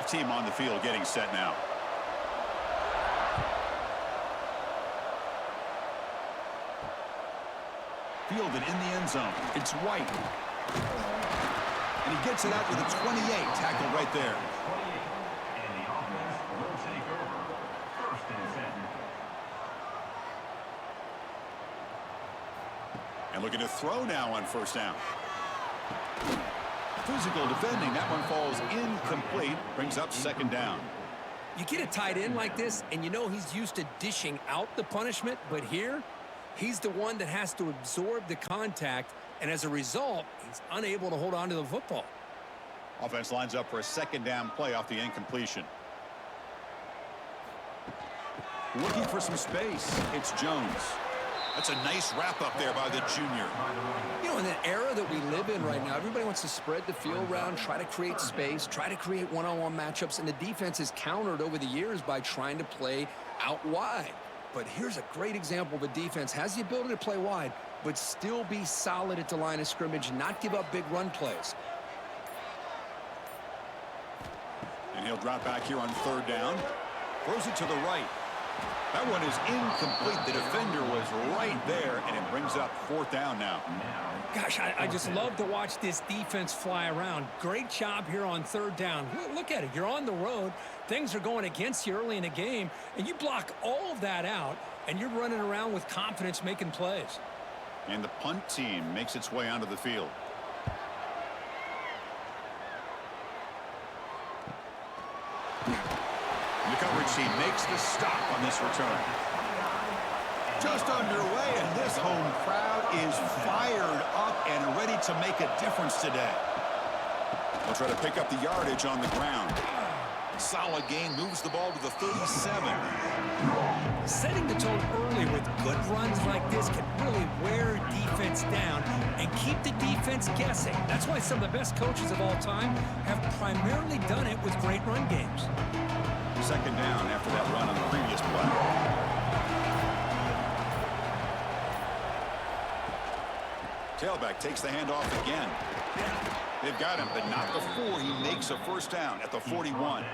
half team on the field getting set now. Fielded in the end zone. It's White. And he gets it out with a 28. Tackle right there. And the offense will take over. 1st and 10. And looking to throw now on 1st down. Physical defending. That one falls incomplete. Brings up 2nd down. You get a tight end like this, and you know he's used to dishing out the punishment, but here, he's the one that has to absorb the contact, and as a result, he's unable to hold on to the football. Offense lines up for a 2nd down play off the incompletion. Looking for some space. It's Jones. That's a nice wrap up there by the junior. You know, in the era that we live in right now, everybody wants to spread the field around, try to create space, try to create one-on-one matchups, and the defense is countered over the years by trying to play out wide. But here's a great example of a defense has the ability to play wide, but still be solid at the line of scrimmage, not give up big run plays. And he'll drop back here on 3rd down. Throws it to the right. That one is incomplete. The defender was right there, and it brings up 4th down now. Gosh, I just love to watch this defense fly around. Great job here on 3rd down. Look at it. You're on the road. Things are going against you early in the game, and you block all of that out, and you're running around with confidence making plays. And the punt team makes its way onto the field. The coverage team makes the stop on this return. Just underway, and this home crowd is fired up and ready to make a difference today. They'll try to pick up the yardage on the ground. Solid gain, moves the ball to the 37. Setting the tone early with good runs like this can really wear defense down and keep the defense guessing. That's why some of the best coaches of all time have primarily done it with great run games. 2nd down after that run on the previous play. Tailback takes the handoff again. They've got him, but not before he makes a 1st down at the 41.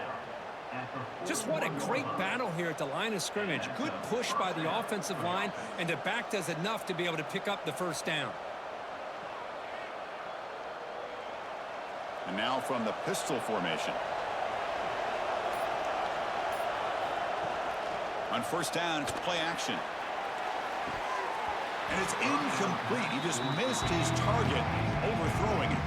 Just what a great battle here at the line of scrimmage. Good push by the offensive line, and the back does enough to be able to pick up the 1st down. And now from the pistol formation. On 1st down, it's play action. And it's incomplete. He just missed his target, overthrowing it.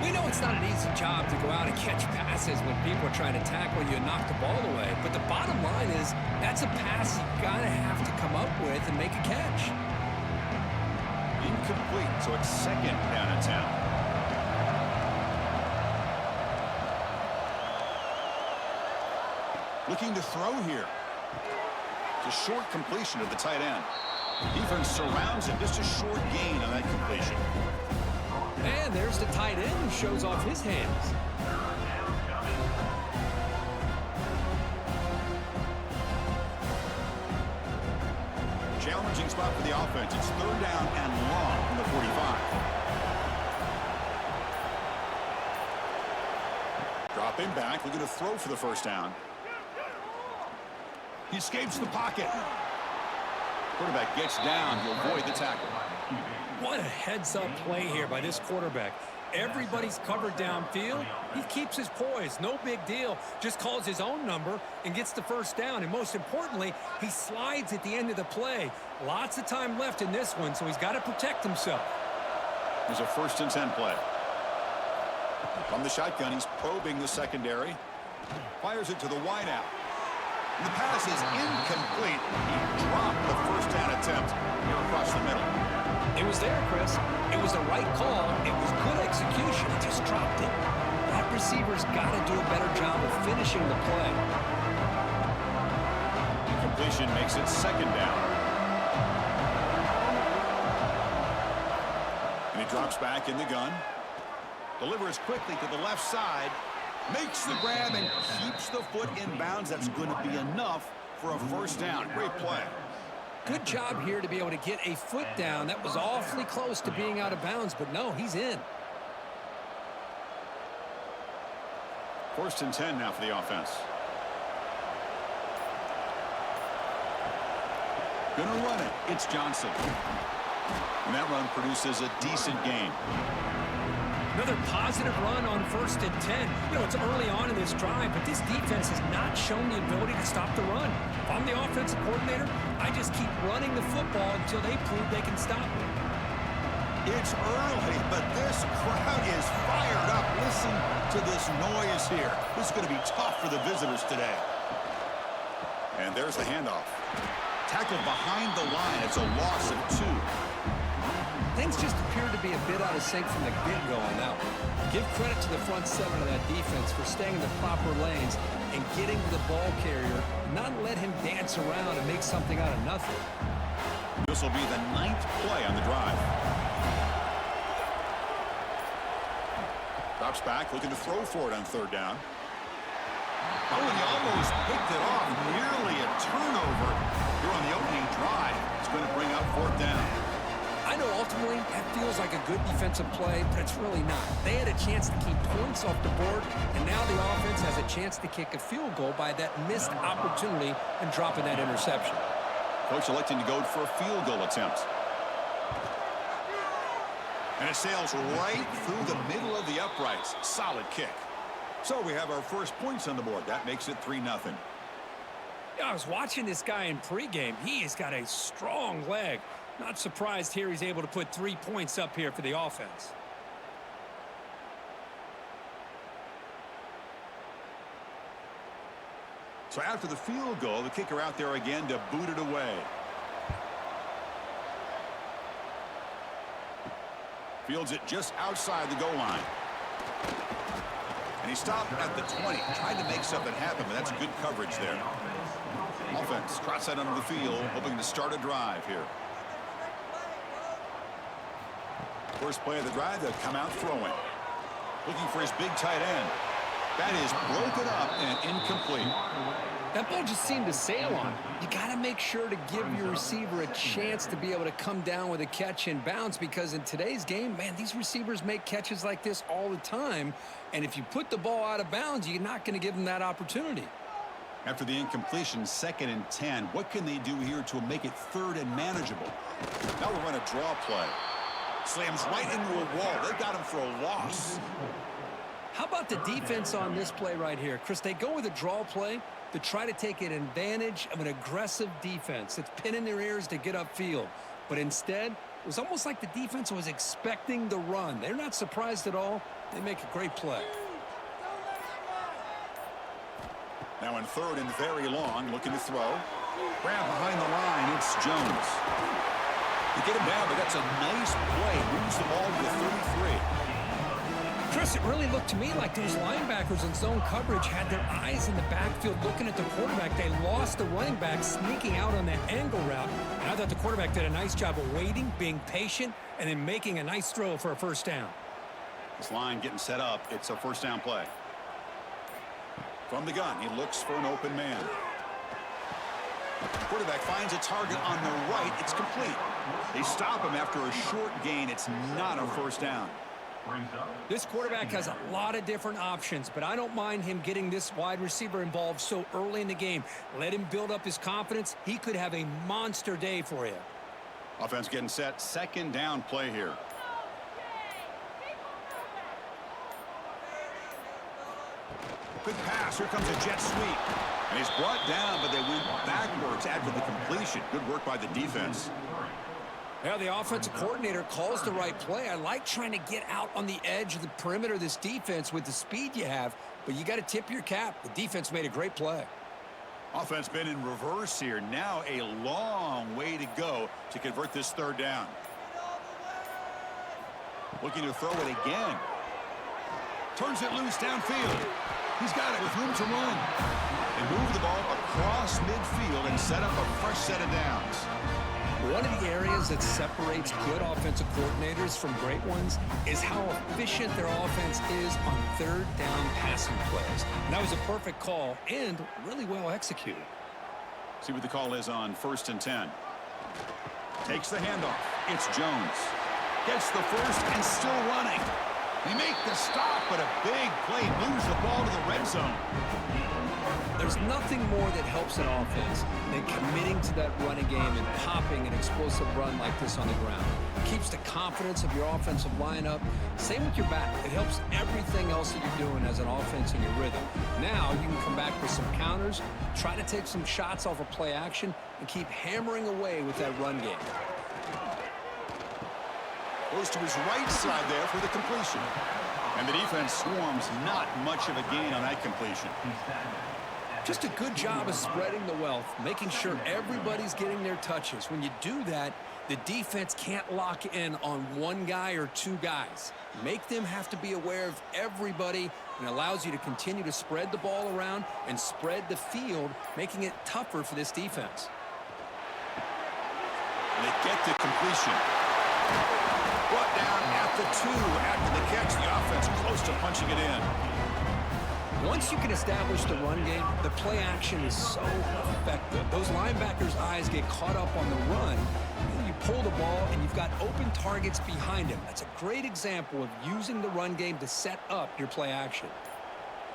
We know it's not an easy job to go out and catch passes when people are trying to tackle you and knock the ball away. But the bottom line is that's a pass you gotta have to come up with and make a catch. Incomplete, so it's 2nd down and 10. Looking to throw here. It's a short completion of the tight end. Defense surrounds him. Just a short gain on that completion. And there's the tight end who shows off his hands. Challenging spot for the offense. It's 3rd down and long from the 45. Drop him back. Looking to throw for the 1st down. He escapes the pocket. Quarterback gets down to avoid the tackle. What a heads-up play here by this quarterback. Everybody's covered downfield. He keeps his poise. No big deal. Just calls his own number and gets the 1st down. And most importantly, he slides at the end of the play. Lots of time left in this one, so he's got to protect himself. There's a 1st and 10 play. From the shotgun, he's probing the secondary. Fires it to the wideout. The pass is incomplete. He dropped the 1st down attempt here across the middle. It was there, Chris. It was the right call. It was good execution. He just dropped it. That receiver's got to do a better job of finishing the play. Incompletion makes it 2nd down. And he drops back in the gun. Delivers quickly to the left side. Makes the grab and keeps the foot in bounds. That's going to be enough for a 1st down. Great play. Good job here to be able to get a foot down. That was awfully close to being out of bounds, but no, he's in. First and 10 now for the offense. Gonna run it. It's Johnson. And that run produces a decent gain. Another positive run on first and 10. You know, it's early on in this drive, but this defense has not shown the ability to stop the run. If I'm the offensive coordinator, I just keep running the football until they prove they can stop it. It's early, but this crowd is fired up. Listen to this noise here. This is going to be tough for the visitors today. And there's the handoff. Tackled behind the line. It's a loss of 2. Things just appear to be a bit out of sync from the get-go on that one. Give credit to the front 7 of that defense for staying in the proper lanes and getting to the ball carrier, not let him dance around and make something out of nothing. This will be the 9th play on the drive. Drops back, looking to throw for it on 3rd down. Oh, and he almost picked it off. Nearly a turnover here on the opening drive. It's going to bring up 4th down. I know ultimately that feels like a good defensive play, but it's really not. They had a chance to keep points off the board, and now the offense has a chance to kick a field goal by that missed opportunity and dropping that interception. Coach electing to go for a field goal attempt. And it sails right through the middle of the uprights. Solid kick. So we have our first points on the board. That makes it 3-0. Yeah, I was watching this guy in pregame. He has got a strong leg. Not surprised here he's able to put 3 points up here for the offense. So after the field goal, the kicker out there again to boot it away. Fields it just outside the goal line. And he stopped at the 20. Tried to make something happen, but that's good coverage there. Offense trots that under the field, hoping to start a drive here. First play of the drive, they'll come out throwing. Looking for his big tight end. That is broken up and incomplete. That ball just seemed to sail on. You got to make sure to give your receiver a chance to be able to come down with a catch and bounce, because in today's game, man, these receivers make catches like this all the time. And if you put the ball out of bounds, you're not going to give them that opportunity. After the incompletion, 2nd and 10. What can they do here to make it 3rd and manageable? Now we'll run a draw play. Slams right into a wall. They got him for a loss. How about the defense on this play right here? Chris, they go with a draw play to try to take an advantage of an aggressive defense that's pinning their ears to get upfield. But instead, it was almost like the defense was expecting the run. They're not surprised at all. They make a great play. Now in 3rd and very long, looking to throw. Grab behind the line, it's Jones. They get him down, but that's a nice play. Moves the ball to the 33. Chris, it really looked to me like those linebackers in zone coverage had their eyes in the backfield looking at the quarterback. They lost the running back sneaking out on that angle route. And I thought the quarterback did a nice job of waiting, being patient, and then making a nice throw for a 1st down. This line getting set up. It's a 1st down play. From the gun, he looks for an open man. Quarterback finds a target on the right. It's complete. They stop him after a short gain. It's not a 1st down. This quarterback has a lot of different options, but I don't mind him getting this wide receiver involved so early in the game. Let him build up his confidence. He could have a monster day for you. Offense getting set. 2nd down play here. Quick pass. Here comes a jet sweep. And he's brought down, but they went backwards after the completion. Good work by the defense. Yeah, the offensive coordinator calls the right play. I like trying to get out on the edge of the perimeter of this defense with the speed you have, but you got to tip your cap. The defense made a great play. Offense been in reverse here. Now a long way to go to convert this 3rd down. Looking to throw it again. Turns it loose downfield. He's got it with room to run. They move the ball across midfield and set up a fresh set of downs. One of the areas that separates good offensive coordinators from great ones is how efficient their offense is on 3rd down passing plays. And that was a perfect call and really well executed. See what the call is on 1st and 10. Takes the handoff. It's Jones. Gets the 1st and still running. They make the stop, but a big play moves the ball to the red zone. There's nothing more that helps an offense than committing to that running game and popping an explosive run like this on the ground. It keeps the confidence of your offensive line up. Same with your back. It helps everything else that you're doing as an offense in your rhythm. Now you can come back with some counters, try to take some shots off of play action, and keep hammering away with that run game. Goes to his right side there for the completion. And the defense swarms not much of a gain on that completion. Just a good job of spreading the wealth, making sure everybody's getting their touches. When you do that, the defense can't lock in on one guy or two guys. Make them have to be aware of everybody, and allows you to continue to spread the ball around and spread the field, making it tougher for this defense. And they get the completion. Brought down at the 2 after the catch. The offense close to punching it in. Once you can establish the run game, the play action is so effective. Those linebackers' eyes get caught up on the run, and you pull the ball, and you've got open targets behind him. That's a great example of using the run game to set up your play action.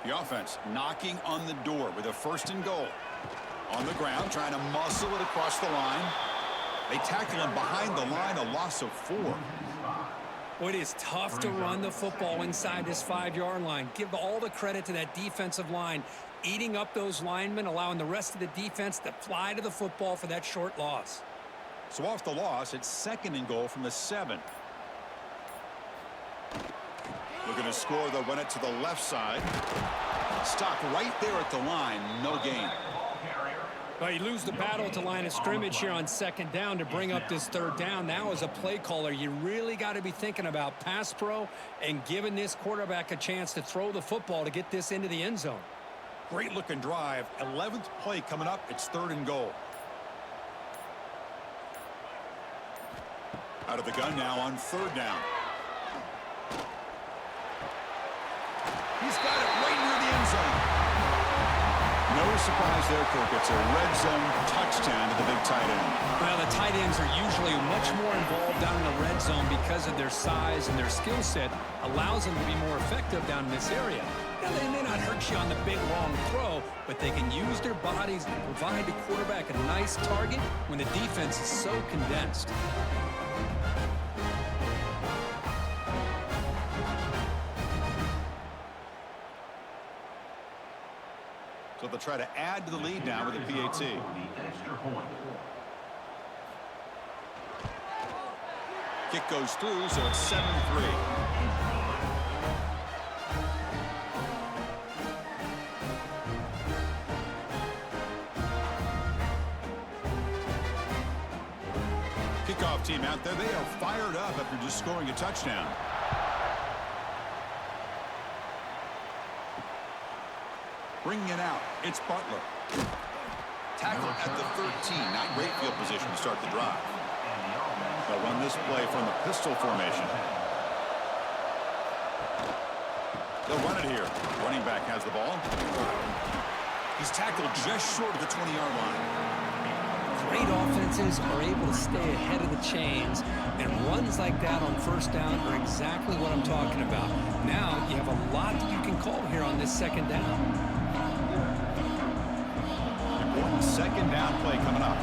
The offense knocking on the door with a 1st and goal. On the ground, trying to muscle it across the line. They tackle him behind the line, a loss of 4. Well, it is tough to run the football inside this 5-yard line. Give all the credit to that defensive line, eating up those linemen, allowing the rest of the defense to fly to the football for that short loss. So off the loss, it's 2nd and goal from the 7. Looking to score, they'll run it to the left side. Stop right there at the line, no gain. Well, you lose the battle at the line of scrimmage here on 2nd down to bring up this 3rd down. Now, as a play caller, you really got to be thinking about pass pro and giving this quarterback a chance to throw the football to get this into the end zone. Great looking drive. 11th play coming up. It's 3rd and goal. Out of the gun now on 3rd down. He's got it right near the end zone. No surprise there, Kirk. It's a red zone touchdown to the big tight end. Well, the tight ends are usually much more involved down in the red zone because of their size and their skill set allows them to be more effective down in this area. Now, they may not hurt you on the big, long throw, but they can use their bodies to provide the quarterback a nice target when the defense is so condensed. So they'll try to add to the lead now with a PAT. Kick goes through, so it's 7-3. Kickoff team out there. They are fired up after just scoring a touchdown. Bringing it out, it's Butler. Tackle at the 13. Not great field position to start the drive. They'll run this play from the pistol formation. They'll run it here. Running back has the ball. He's tackled just short of the 20-yard line. Great offenses are able to stay ahead of the chains, and runs like that on 1st down are exactly what I'm talking about. Now you have a lot that you can call here on this 2nd down. Important 2nd down play coming up.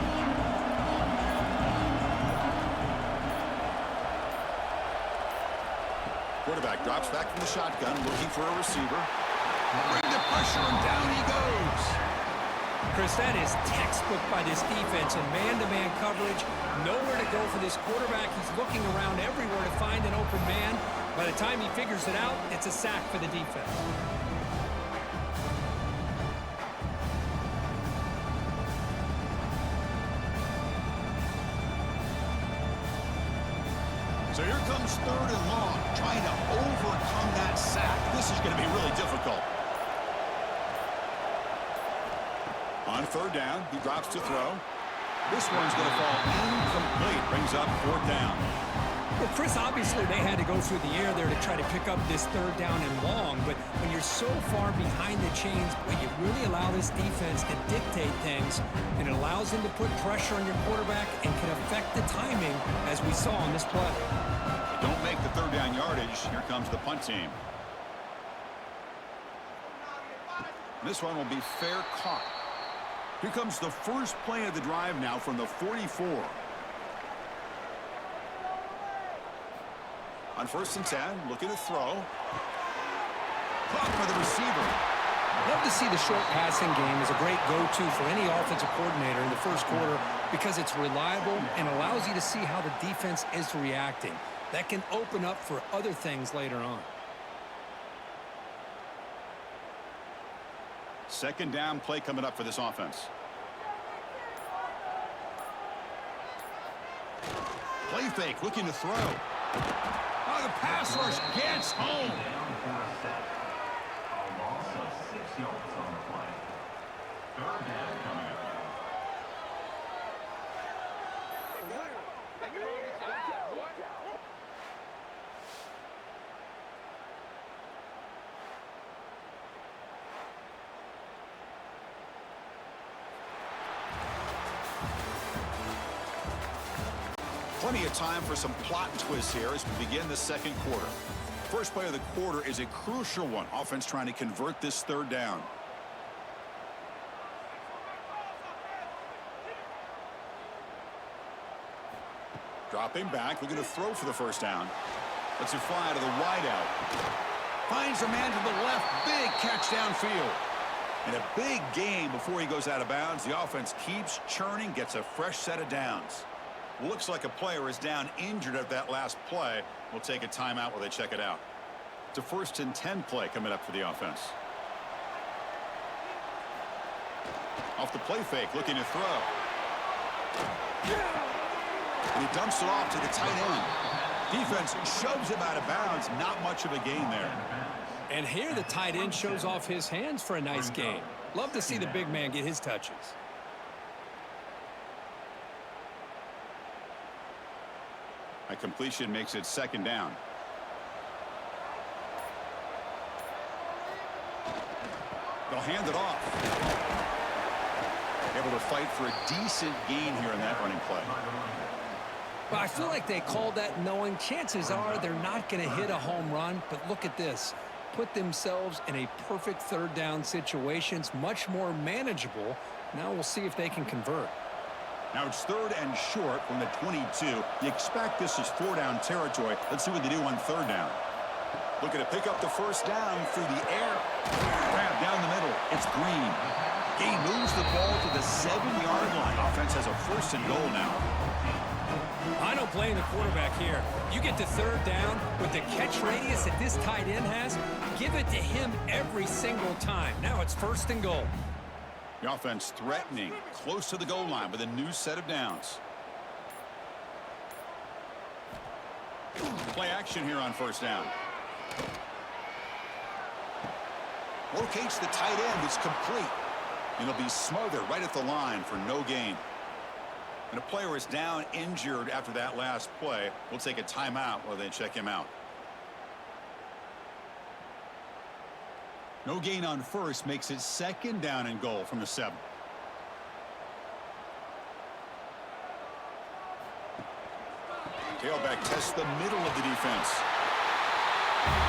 Quarterback drops back from the shotgun, looking for a receiver. Bring the pressure, and down he goes. Chris, that is textbook by this defense in man-to-man coverage. Nowhere to go for this quarterback. He's looking around everywhere to find an open man. By the time he figures it out, it's a sack for the defense. So here comes 3rd and long, trying to overcome that sack. This is going to be really difficult. On 3rd down, he drops to throw. This one's going to fall incomplete. Brings up 4th down. Well, Chris, obviously they had to go through the air there to try to pick up this 3rd down and long, but when you're so far behind the chains, you really allow this defense to dictate things, and it allows them to put pressure on your quarterback and can affect the timing, as we saw on this play. Don't make the third down yardage. Here comes the punt team. This one will be fair caught. Here comes the first play of the drive now from the 44. On 1st and 10, looking to throw. Caught by the receiver. Love to see the short passing game as a great go-to for any offensive coordinator in the first quarter because it's reliable and allows you to see how the defense is reacting. That can open up for other things later on. Second down play coming up for this offense. Play fake, looking to throw. Oh, the pass rush gets home. A loss of 6 yards on the play. Third down coming up. Plenty of time for some plot and twists here as we begin the second quarter. First play of the quarter is a crucial one. Offense trying to convert this third down. Dropping back, looking to throw for the first down. Lets it fly to the wideout. Finds a man to the left. Big catch downfield. And a big gain before he goes out of bounds. The offense keeps churning, gets a fresh set of downs. Looks like a player is down injured at that last play. We'll take a timeout while they check it out. It's a 1st and 10 play coming up for the offense. Off the play fake, looking to throw. And he dumps it off to the tight end. Defense shoves him out of bounds. Not much of a gain there. And here the tight end shows off his hands for a nice gain. Love to see the big man get his touches. A completion makes it second down. They'll hand it off. Able to fight for a decent gain here in that running play. But I feel like they called that knowing chances are they're not going to hit a home run. But look at this. Put themselves in a perfect third down situation. It's much more manageable. Now we'll see if they can convert. Now it's 3rd and short from the 22. You expect this is 4-down territory. Let's see what they do on 3rd down. Looking to pick up the first down through the air. Grab down the middle. It's Green. He moves the ball to the 7-yard line. Offense has a 1st and goal now. I don't blame the quarterback here. You get to 3rd down with the catch radius that this tight end has. Give it to him every single time. Now it's 1st and goal. The offense threatening, close to the goal line with a new set of downs. Play action here on 1st down. Locates the tight end. It's complete. And it'll be smothered right at the line for no gain. And a player is down injured after that last play. We'll take a timeout while they check him out. No gain on 1st makes it 2nd down and goal from the 7. Tailback tests the middle of the defense.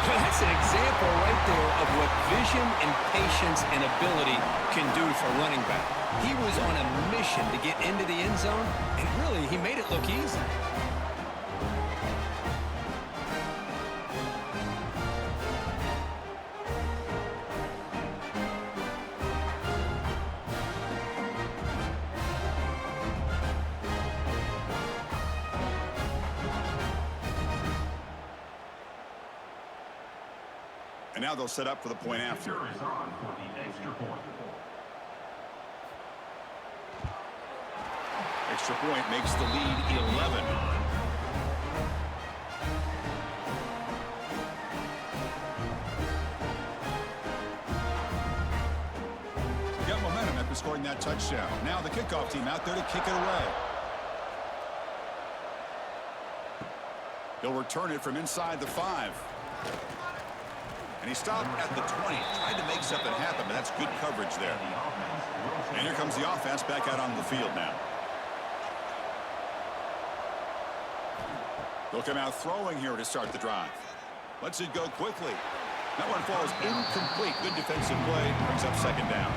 Well, that's an example right there of what vision and patience and ability can do for a running back. He was on a mission to get into the end zone, and really, he made it look easy. And now they'll set up for the point after. Is on for the extra point. Extra point makes the lead 11. Got momentum after scoring that touchdown. Now the kickoff team out there to kick it away. They'll return it from inside the 5. And he stopped at the 20, tried to make something happen, but that's good coverage there. And here comes the offense back out on the field now. They'll come out throwing here to start the drive. Lets it go quickly. That one falls incomplete. Good defensive play. Brings up second down.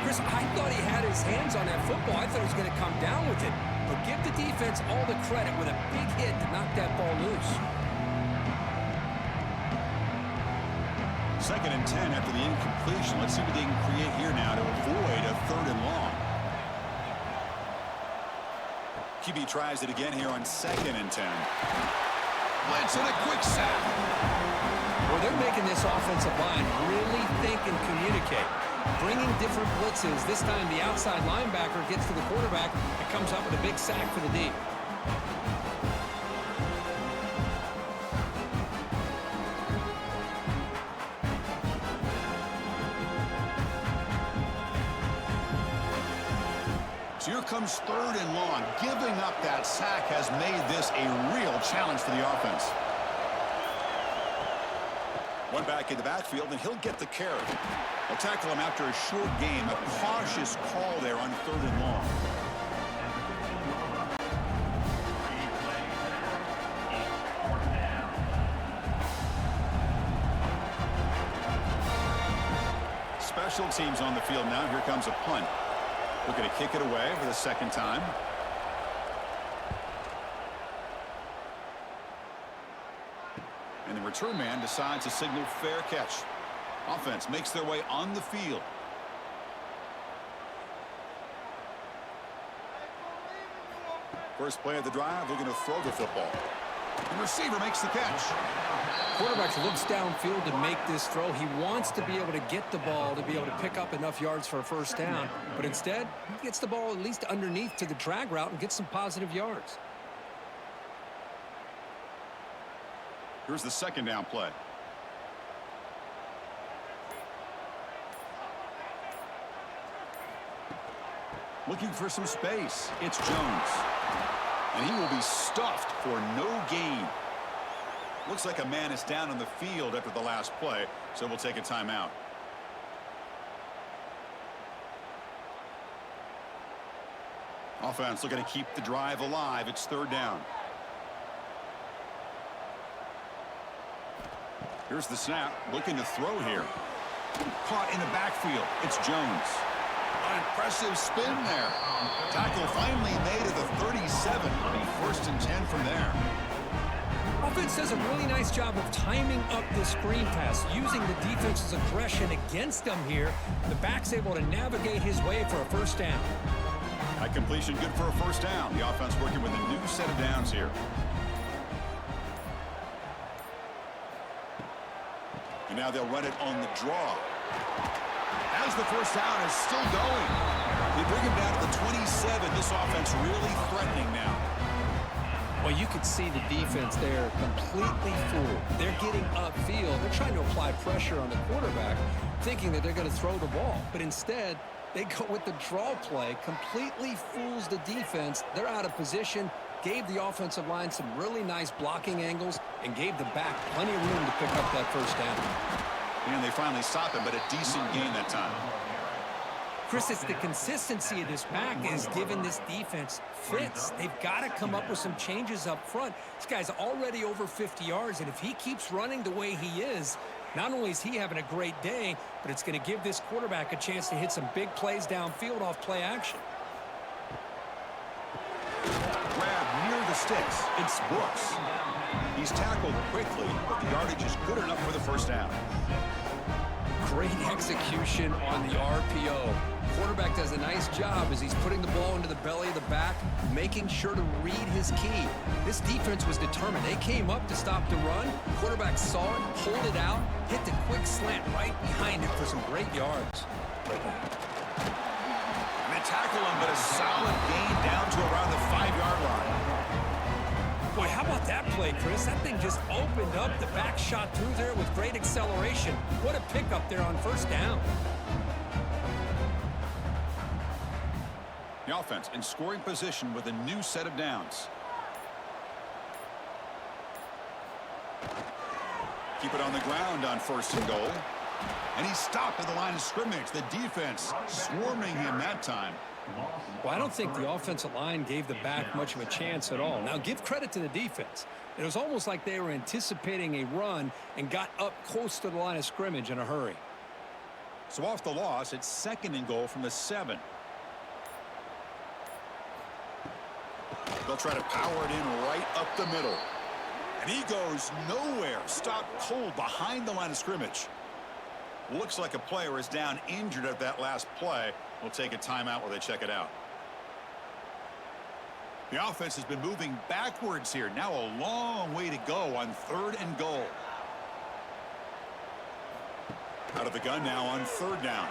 Chris, I thought he had his hands on that football. I thought he was going to come down with it. But give the defense all the credit with a big hit to knock that ball loose. 2nd and 10 after the incompletion. Let's see what they can create here now to avoid a 3rd and long. QB tries it again here on 2nd and 10. Blitz and a quick sack. Well, they're making this offensive line really think and communicate. Bringing different blitzes. This time the outside linebacker gets to the quarterback and comes up with a big sack for the D. So here comes 3rd and long. Giving up that sack has made this a real challenge for the offense. One back in the backfield, and he'll get the carry. They'll tackle him after a short game. A cautious call there on 3rd and long. Special teams on the field now. Here comes a punt. Looking to kick it away for the 2nd time. And the return man decides to signal fair catch. Offense makes their way on the field. First play of the drive, looking to throw the football. The receiver makes the catch. Quarterback looks downfield to make this throw. He wants to be able to get the ball to be able to pick up enough yards for a 1st down. But instead, he gets the ball at least underneath to the drag route and gets some positive yards. Here's the 2nd down play. Looking for some space. It's Jones. And he will be stuffed for no gain. Looks like a man is down on the field after the last play, so we'll take a timeout. Offense looking to keep the drive alive. It's 3rd down. Here's the snap. Looking to throw here. Caught in the backfield. It's Jones. An impressive spin there. Tackle finally made at the 37. 1st and 10 from there. Offense does a really nice job of timing up this screen pass, using the defense's aggression against them here. The back's able to navigate his way for a 1st down. That completion good for a 1st down. The offense working with a new set of downs here. And now they'll run it on the draw. As the 1st down is still going. They bring him down to the 27. This offense really threatening now. Well, you could see the defense there completely fooled. They're getting upfield. They're trying to apply pressure on the quarterback, thinking that they're going to throw the ball. But instead, they go with the draw play, completely fools the defense. They're out of position, gave the offensive line some really nice blocking angles, and gave the back plenty of room to pick up that 1st down. And they finally stop him, but a decent gain that time. Chris, it's the consistency of this back is giving this defense fits. They've got to come up with some changes up front. This guy's already over 50 yards, and if he keeps running the way he is, not only is he having a great day, but it's going to give this quarterback a chance to hit some big plays downfield off play action. Grab near the sticks. It's Brooks. He's tackled quickly, but the yardage is good enough for the 1st down. Great execution on the RPO. Quarterback does a nice job as he's putting the ball into the belly of the back, making sure to read his key. This defense was determined. They came up to stop the run. Quarterback saw it, pulled it out, hit the quick slant right behind it for some great yards. And they tackle him, but a solid gain down to around the 5-yard line. Boy, how about that play, Chris? That thing just opened up. The back shot through there with great acceleration. What a pickup there on 1st down. The offense in scoring position with a new set of downs. Keep it on the ground on 1st and goal. And he's stopped at the line of scrimmage. The defense swarming him that time. Well, I don't think the offensive line gave the back much of a chance at all. Now, give credit to the defense. It was almost like they were anticipating a run and got up close to the line of scrimmage in a hurry. So off the loss, it's 2nd and goal from the 7. They'll try to power it in right up the middle. And he goes nowhere. Stopped cold behind the line of scrimmage. Looks like a player is down injured at that last play. We'll take a timeout while they check it out. The offense has been moving backwards here. Now a long way to go on 3rd and goal. Out of the gun now on 3rd down.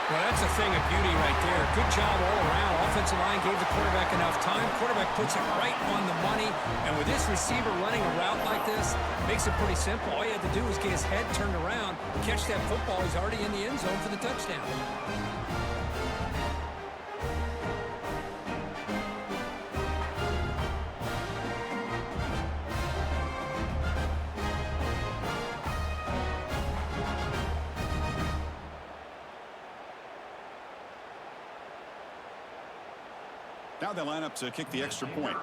Well, that's a thing of beauty right there. Good job all around. Offensive line gave the quarterback enough time. Quarterback puts it right on the money. And with this receiver running a route like this, makes it pretty simple. All you had to do was get his head turned around, catch that football. He's already in the end zone for the touchdown. Now they line up to kick the extra point.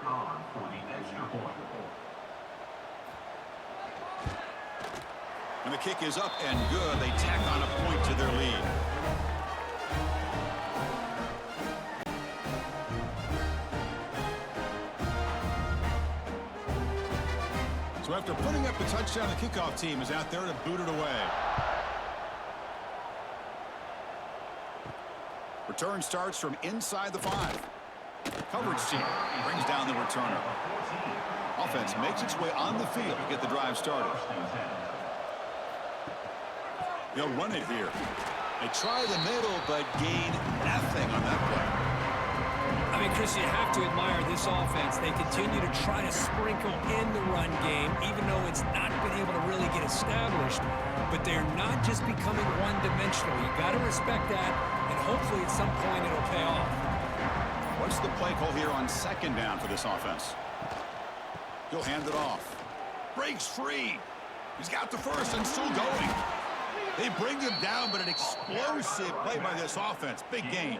And the kick is up and good. They tack on a point to their lead. So after putting up the touchdown, the kickoff team is out there to boot it away. Return starts from inside the 5. Coverage team brings down the returner. Offense makes its way on the field to get the drive started. They'll run it here. They try the middle, but gain nothing on that play. I mean, Chris, you have to admire this offense. They continue to try to sprinkle in the run game, even though it's not been able to really get established. But they're not just becoming one-dimensional. You got to respect that, and hopefully at some point it'll pay off. What's the play call here on 2nd down for this offense? He'll hand it off. Breaks free. He's got the first and still going. They bring him down, but an explosive play by this offense. Big gain.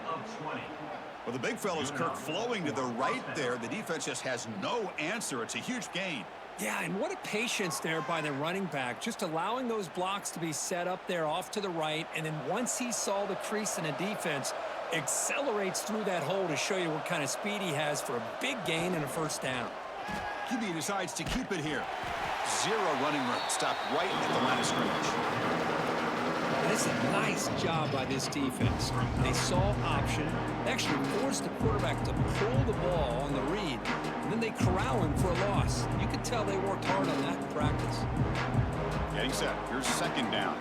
Well, the big fella's Kirk flowing to the right there. The defense just has no answer. It's a huge gain. Yeah, and what a patience there by the running back, just allowing those blocks to be set up there off to the right, and then once he saw the crease in the defense, accelerates through that hole to show you what kind of speed he has for a big gain and a 1st down. QB decides to keep it here. 0 running room. Stopped right at the line of scrimmage. That's a nice job by this defense. They saw option, actually forced the quarterback to pull the ball on the read, and then they corral him for a loss. You could tell they worked hard on that in practice. Getting set. Here's 2nd down.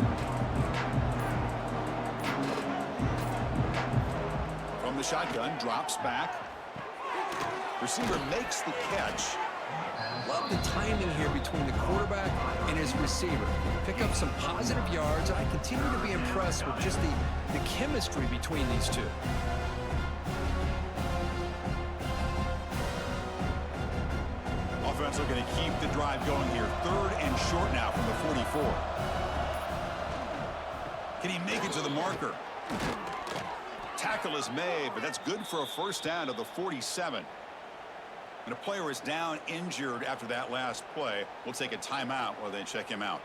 From the shotgun, drops back. Receiver makes the catch. Love the timing here between the quarterback and his receiver. Pick up some positive yards. I continue to be impressed with just the chemistry between these two. Offense looking to keep the drive going here. 3rd and short now from the 44. Can he make it to the marker? Tackle is made, but that's good for a 1st down to the 47. And a player is down injured after that last play. We'll take a timeout while they check him out.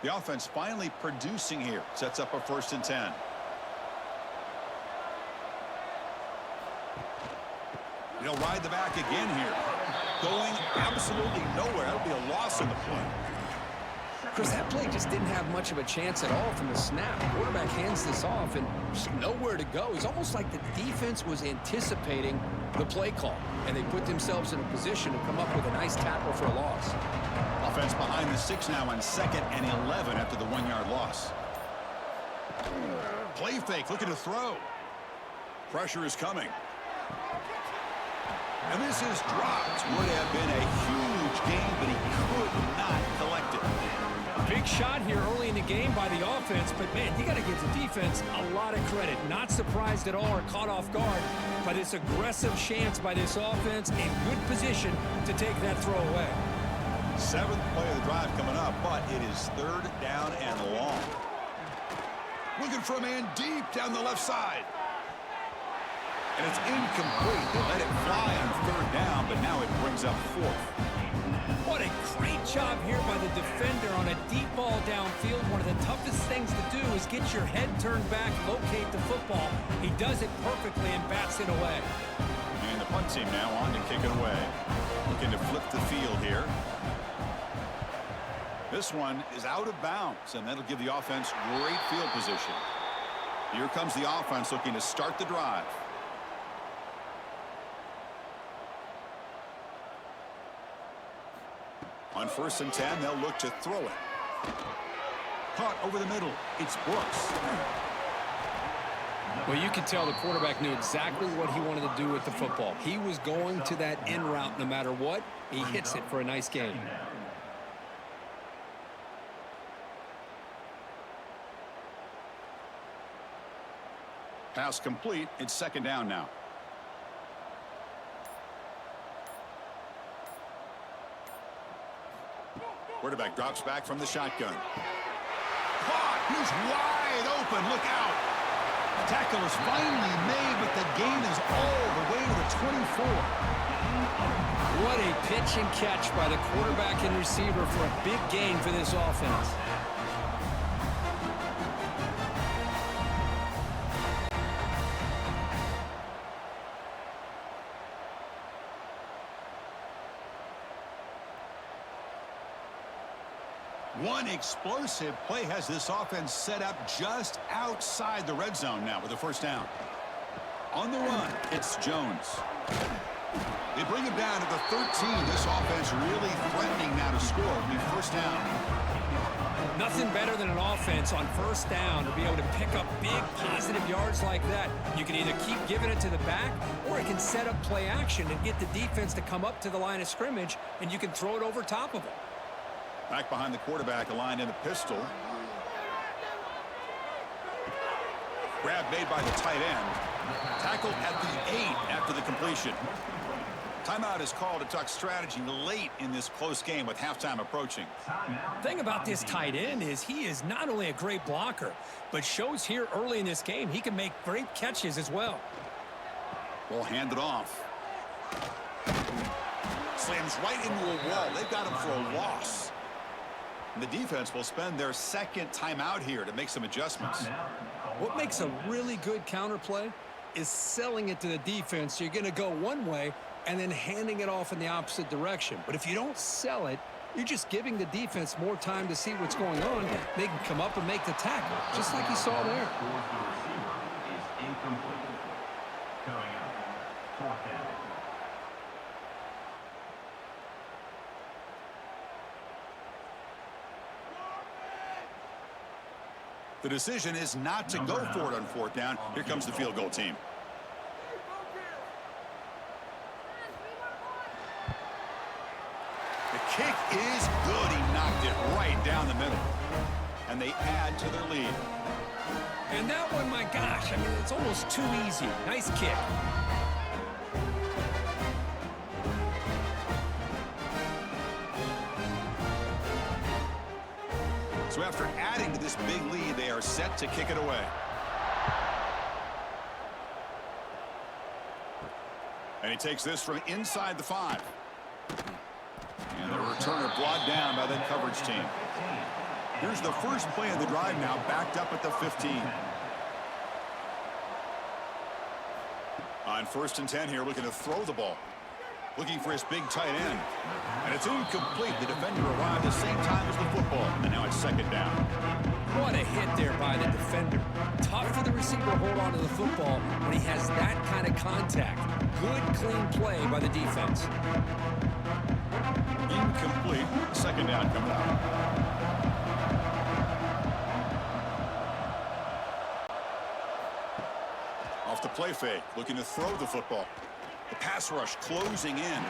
The offense finally producing here. Sets up a 1st and 10. They'll ride the back again here. Going absolutely nowhere. That'll be a loss on the play. Chris, that play just didn't have much of a chance at all from the snap. Quarterback hands this off and just nowhere to go. It's almost like the defense was anticipating the play call, and they put themselves in a position to come up with a nice tackle for a loss. Offense behind the 6 now on 2nd and 11 after the 1-yard loss. Play fake, looking to throw. Pressure is coming. And this is dropped. Would have been a huge gain, but he could not collect it. Big shot here early in the game by the offense, but man, you got to give the defense a lot of credit. Not surprised at all or caught off guard, but it's aggressive chance by this offense in good position to take that throw away. 7th play of the drive coming up, but it is 3rd down and long. Looking for a man deep down the left side. And it's incomplete. They let it fly on third down, but now it brings up fourth. What a great job here by the defender on a deep ball downfield. One of the toughest things to do is get your head turned back, locate the football. He does it perfectly and bats it away. And the punt team now on to kick it away. Looking to flip the field here. This one is out of bounds, and that'll give the offense great field position. Here comes the offense looking to start the drive. On 1st and 10, they'll look to throw it. Caught over the middle. It's Brooks. Well, you could tell the quarterback knew exactly what he wanted to do with the football. He was going to that in route no matter what. He hits it for a nice gain. Pass complete. It's 2nd down now. Quarterback drops back from the shotgun. Caught. He's wide open. Look out. Tackle is finally made, but the gain is all the way to the 24. What a pitch and catch by the quarterback and receiver for a big gain for this offense. One explosive play has this offense set up just outside the red zone now with a 1st down. On the run, it's Jones. They bring him down to the 13. This offense really threatening now to score. It'll be 1st down. Nothing better than an offense on 1st down to be able to pick up big positive yards like that. You can either keep giving it to the back, or it can set up play action and get the defense to come up to the line of scrimmage, and you can throw it over top of them. Back behind the quarterback, aligned in the pistol. Grab made by the tight end. Tackled at the 8 after the completion. Timeout is called to talk strategy late in this close game with halftime approaching. The thing about this tight end is he is not only a great blocker, but shows here early in this game he can make great catches as well. Ball handed off. Slams right into a wall. They've got him for a loss. And the defense will spend their 2nd timeout here to make some adjustments. What makes a really good counterplay is selling it to the defense. So you're going to go one way and then handing it off in the opposite direction. But if you don't sell it, you're just giving the defense more time to see what's going on. They can come up and make the tackle, just like you saw there. The decision is not to go for it on 4th down. Here comes the field goal team. The kick is good. He knocked it right down the middle. And they add to their lead. And that one, my gosh, I mean, it's almost too easy. Nice kick. So after adding to this big lead, they are set to kick it away. And he takes this from inside the 5. And the returner brought down by that coverage team. Here's the first play of the drive now, backed up at the 15. On 1st and 10 here, looking to throw the ball. Looking for his big tight end. And it's incomplete. The defender arrived at the same time as the football. And now it's 2nd down. What a hit there by the defender. Tough for the receiver to hold on to the football when he has that kind of contact. Good, clean play by the defense. Incomplete. 2nd down coming up. Off the play fake. Looking to throw the football. The pass rush closing in.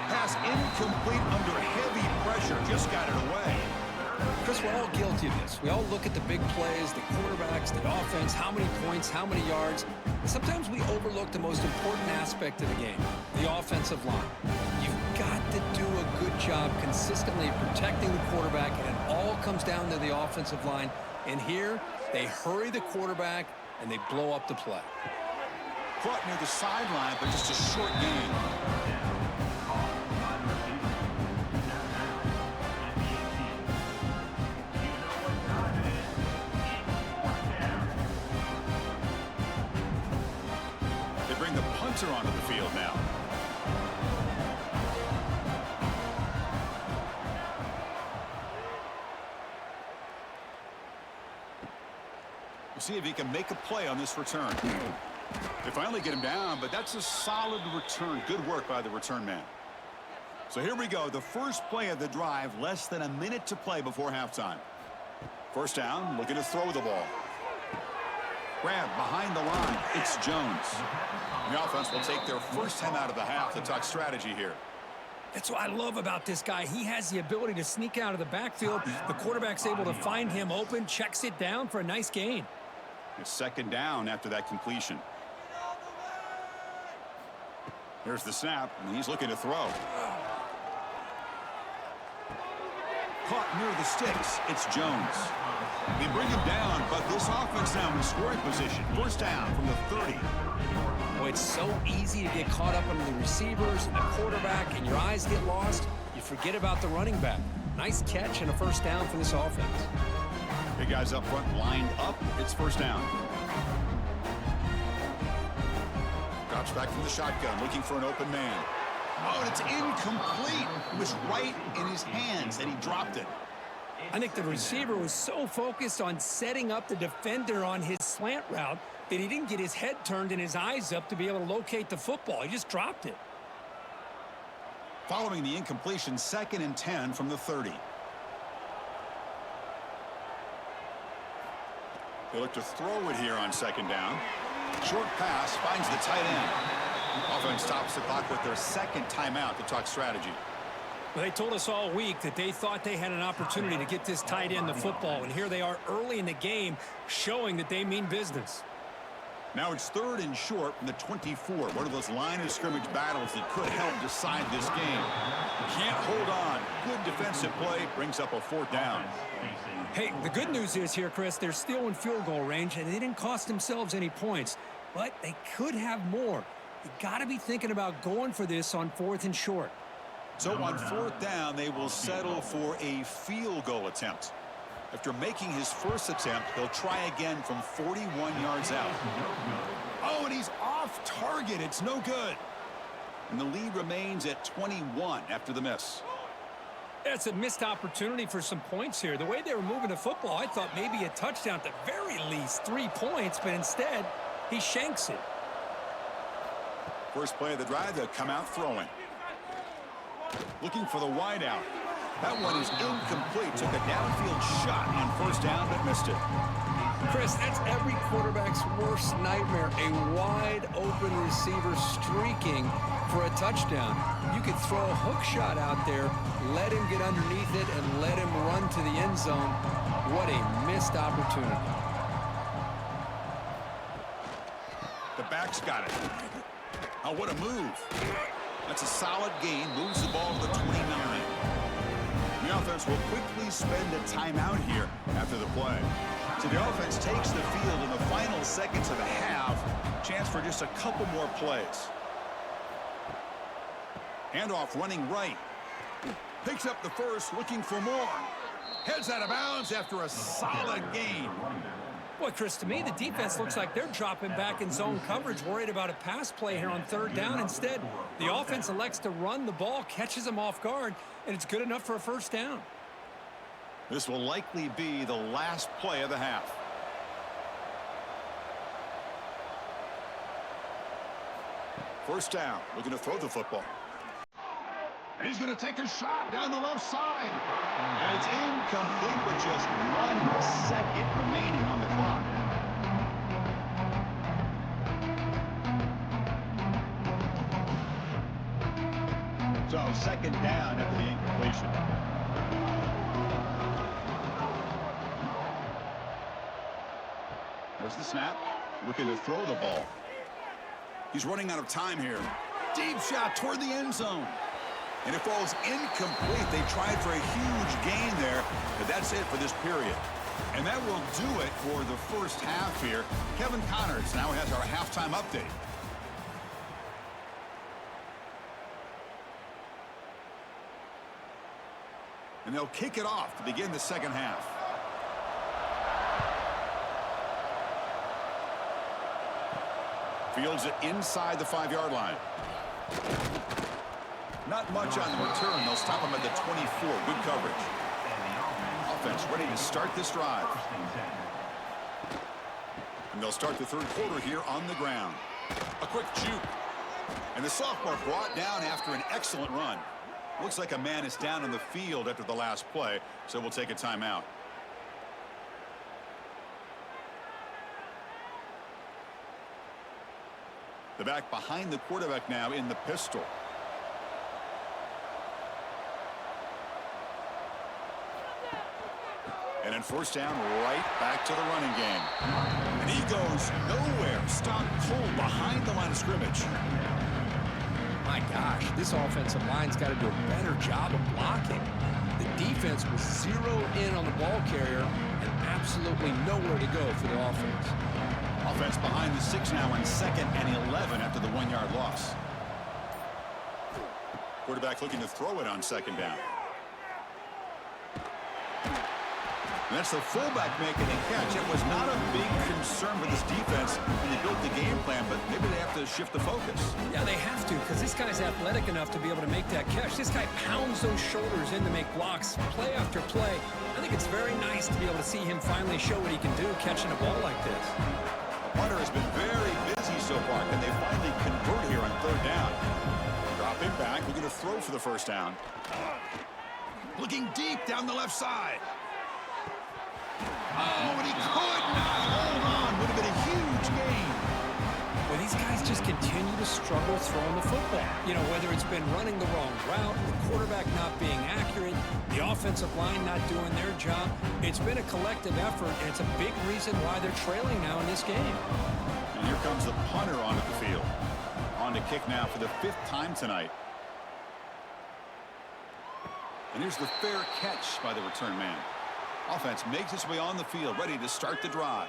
Pass incomplete under heavy pressure. Just got it away. Chris, we're all guilty of this. We all look at the big plays, the quarterbacks, the offense, how many points, how many yards. And sometimes we overlook the most important aspect of the game, the offensive line. You've got to do a good job consistently protecting the quarterback, and it all comes down to the offensive line. And here, they hurry the quarterback, and they blow up the play. Caught near the sideline, but just a short gain. They bring the punter onto the field now. We'll see if he can make a play on this return. They finally get him down, but that's a solid return. Good work by the return man. So here we go. The first play of the drive, less than a minute to play before halftime. First down, looking to throw the ball. Grab behind the line. It's Jones. The offense will take their first time out of the half to talk strategy here. That's what I love about this guy. He has the ability to sneak out of the backfield. The quarterback's able to find him open, checks it down for a nice gain. It's second down after that completion. There's the snap, and he's looking to throw. Caught near the sticks. It's Jones. They bring him down, but this offense now in scoring position. First down from the 30. Boy, it's so easy to get caught up on the receivers and the quarterback, and your eyes get lost. You forget about the running back. Nice catch and a first down for this offense. Big guys up front lined up. It's first down. Drops back from the shotgun, looking for an open man. Oh, and it's incomplete. It was right in his hands, and he dropped it. I think the receiver was so focused on setting up the defender on his slant route that he didn't get his head turned and his eyes up to be able to locate the football. He just dropped it. Following the incompletion, 2nd and 10 from the 30. They look to throw it here on second down. Short pass finds the tight end. Offense stops the clock with their second timeout to talk strategy. Well, they told us all week that they thought they had an opportunity to get this tight end the football, and here they are early in the game showing that they mean business. Now it's 3rd and short from the 24. One of those line of scrimmage battles that could help decide this game. Can't hold on. Good defensive play brings up a 4th down. Hey, the good news is here, Chris, they're still in field goal range, and they didn't cost themselves any points, but they could have more. You got to be thinking about going for this on 4th and short. So on 4th down, they will settle for a field goal attempt. After making his first attempt, he'll try again from 41 yards out. Oh, and he's off target. It's no good. And the lead remains at 21 after the miss. That's a missed opportunity for some points here. The way they were moving the football, I thought maybe a touchdown, at the very least 3 points, but instead, he shanks it. First play of the drive, they'll come out throwing. Looking for the wide out. That one is incomplete. Took a downfield shot on first down, but missed it. Chris, that's every quarterback's worst nightmare. A wide open receiver streaking for a touchdown. You could throw a hook shot out there, let him get underneath it, and let him run to the end zone. What a missed opportunity. The back's got it. Oh, what a move. That's a solid gain. Moves the ball to the 29. The offense will quickly spend a timeout here after the play. So the offense takes the field in the final seconds of the half. Chance for just a couple more plays. Handoff running right. Picks up the first, looking for more. Heads out of bounds after a solid gain. Boy, Chris, to me, the defense looks like they're dropping back in zone coverage, worried about a pass play here on 3rd down. Instead, the offense elects to run the ball, catches them off guard, and it's good enough for a first down. This will likely be the last play of the half. First down, looking to throw the football. And he's going to take a shot down the left side. And it's incomplete with just 1 second remaining on the clock. So second down after the incompletion. There's the snap. Looking to throw the ball. He's running out of time here. Deep shot toward the end zone. And it falls incomplete. They tried for a huge gain there, but that's it for this period. And that will do it for the first half here. Kevin Connors now has our halftime update. And they'll kick it off to begin the second half. Fields it inside the 5-yard line. Not much on the return. They'll stop him at the 24. Good coverage. Offense ready to start this drive. And they'll start the third quarter here on the ground. A quick juke. And the sophomore brought down after an excellent run. Looks like a man is down on the field after the last play, so we'll take a timeout. The back behind the quarterback now in the pistol. And in first down, right back to the running game. And he goes nowhere. Stop cold behind the line of scrimmage. My gosh, this offensive line's got to do a better job of blocking. The defense was zeroed in on the ball carrier and absolutely nowhere to go for the offense. Offense behind the 6 now on 2nd and 11 after the 1-yard loss. Quarterback looking to throw it on 2nd down. And that's the fullback making the catch. It was not a big concern for this defense when they built the game plan, but maybe they have to shift the focus. Yeah, they have to, because this guy's athletic enough to be able to make that catch. This guy pounds those shoulders in to make blocks play after play. I think it's very nice to be able to see him finally show what he can do catching a ball like this. Hunter has been very busy so far. Can they finally convert here on 3rd down? Drop him back. We're going to throw for the first down. Looking deep down the left side. Oh, and he could not hold on. Would have been a huge gain. Well, these guys just continue to struggle throwing the football. You know, whether it's been running the wrong route, the quarterback not being accurate, the offensive line not doing their job. It's been a collective effort, and it's a big reason why they're trailing now in this game. And here comes the punter onto the field. On to kick now for the 5th time tonight. And here's the fair catch by the return man. Offense makes its way on the field, ready to start the drive.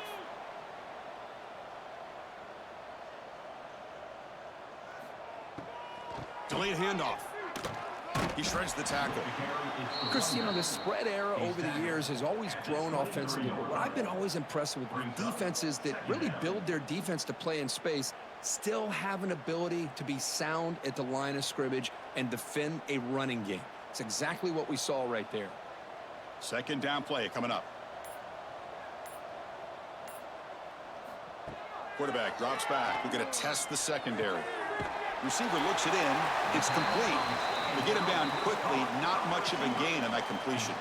Delayed handoff. He shreds the tackle. Chris, you know, the spread era over the years has always grown offensively, but what I've been always impressed with defenses that really build their defense to play in space still have an ability to be sound at the line of scrimmage and defend a running game. It's exactly what we saw right there. 2nd down play coming up. Quarterback drops back. We're going to test the secondary. Receiver looks it in. It's complete. We get him down quickly. Not much of a gain on that completion.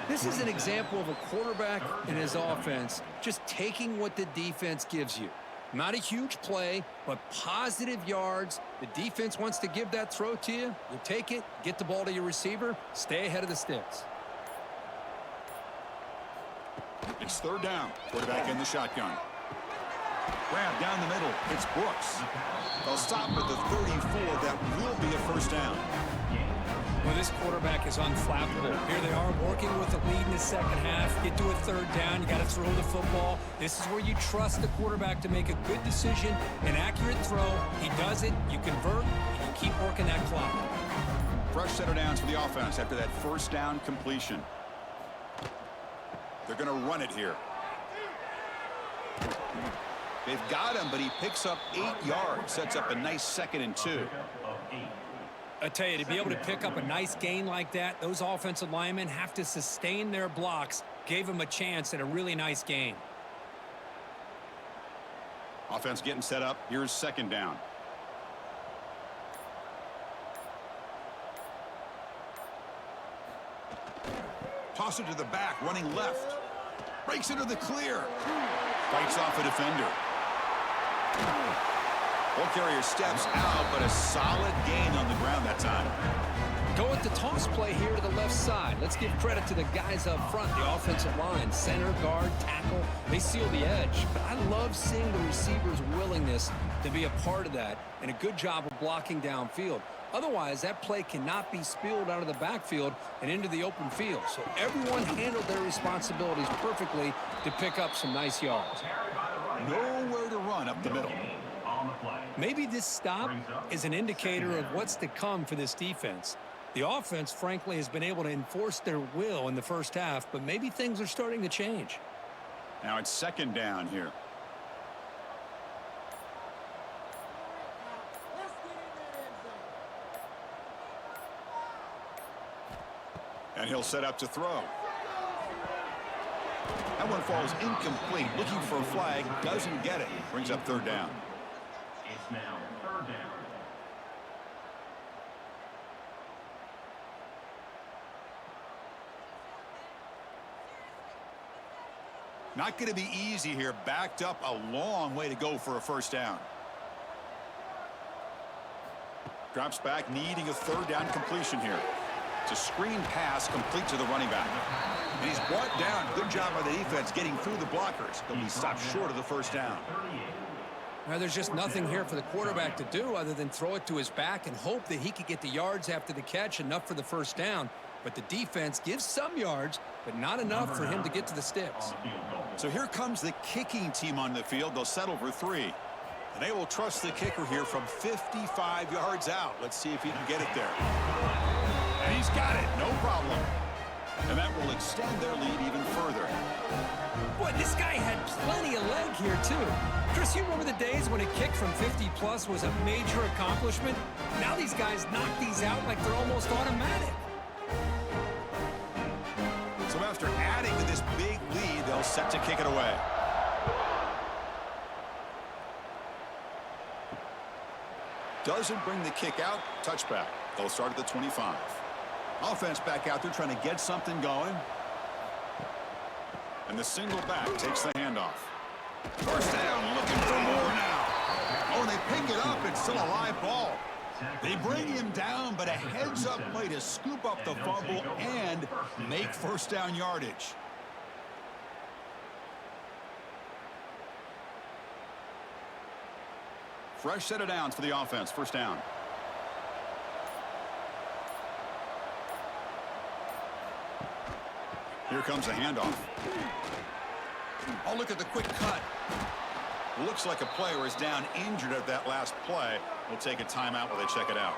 This is an example of a quarterback and his offense just taking what the defense gives you. Not a huge play, but positive yards. The defense wants to give that throw to you. You take it, get the ball to your receiver, stay ahead of the sticks. It's 3rd down. Quarterback in the shotgun. Grab down the middle. It's Brooks. They'll stop at the 34. That will be a first down. Well, this quarterback is unflappable. Here they are working with the lead in the second half. Get to a 3rd down. You got to throw the football. This is where you trust the quarterback to make a good decision, an accurate throw. He does it. You convert, and you keep working that clock. Fresh set of downs for the offense after that first down completion. They're going to run it here. They've got him, but he picks up 8 yards. Sets up a nice 2nd and 2. I tell you, to be able to pick up a nice gain like that, those offensive linemen have to sustain their blocks. Gave him a chance at a really nice gain. Offense getting set up. Here's 2nd down. Toss it to the back, running left. Breaks into the clear. Fights off a defender. Ball carrier steps out, but a solid gain on the ground that time. Go with the toss play here to the left side. Let's give credit to the guys up front, the offensive line, center, guard, tackle. They seal the edge. But I love seeing the receiver's willingness to be a part of that and a good job of blocking downfield. Otherwise, that play cannot be spilled out of the backfield and into the open field. So everyone handled their responsibilities perfectly to pick up some nice yards. Nowhere to run up the middle. Maybe this stop is an indicator of what's to come for this defense. The offense, frankly, has been able to enforce their will in the first half, but maybe things are starting to change. Now it's second down here. And he'll set up to throw. That one falls incomplete. Looking for a flag. Doesn't get it. Brings up third down. It's now third down. Not going to be easy here. Backed up a long way to go for a first down. Drops back, needing a third down completion here. It's a screen pass complete to the running back. And he's brought down. Good job by the defense getting through the blockers. He'll be stopped short of the first down. Now, there's just nothing here for the quarterback to do other than throw it to his back and hope that he could get the yards after the catch, enough for the first down. But the defense gives some yards, but not enough for him to get to the sticks. So here comes the kicking team on the field. They'll settle for 3. And they will trust the kicker here from 55 yards out. Let's see if he can get it there. And he's got it. No problem. And that will extend their lead even further. Boy, this guy had plenty of leg here, too. Chris, you remember the days when a kick from 50-plus was a major accomplishment? Now these guys knock these out like they're almost automatic. So after adding to this big lead, they'll set to kick it away. Doesn't bring the kick out. Touchback. They'll start at the 25. Offense back out there trying to get something going. And the single back takes the handoff. First down, looking for more now. Oh, they pick it up. It's still a live ball. They bring him down, but a heads-up play to scoop up the fumble and make first down yardage. Fresh set of downs for the offense. First down. Here comes a handoff. Oh, look at the quick cut. Looks like a player is down injured at that last play. We'll take a timeout while they check it out.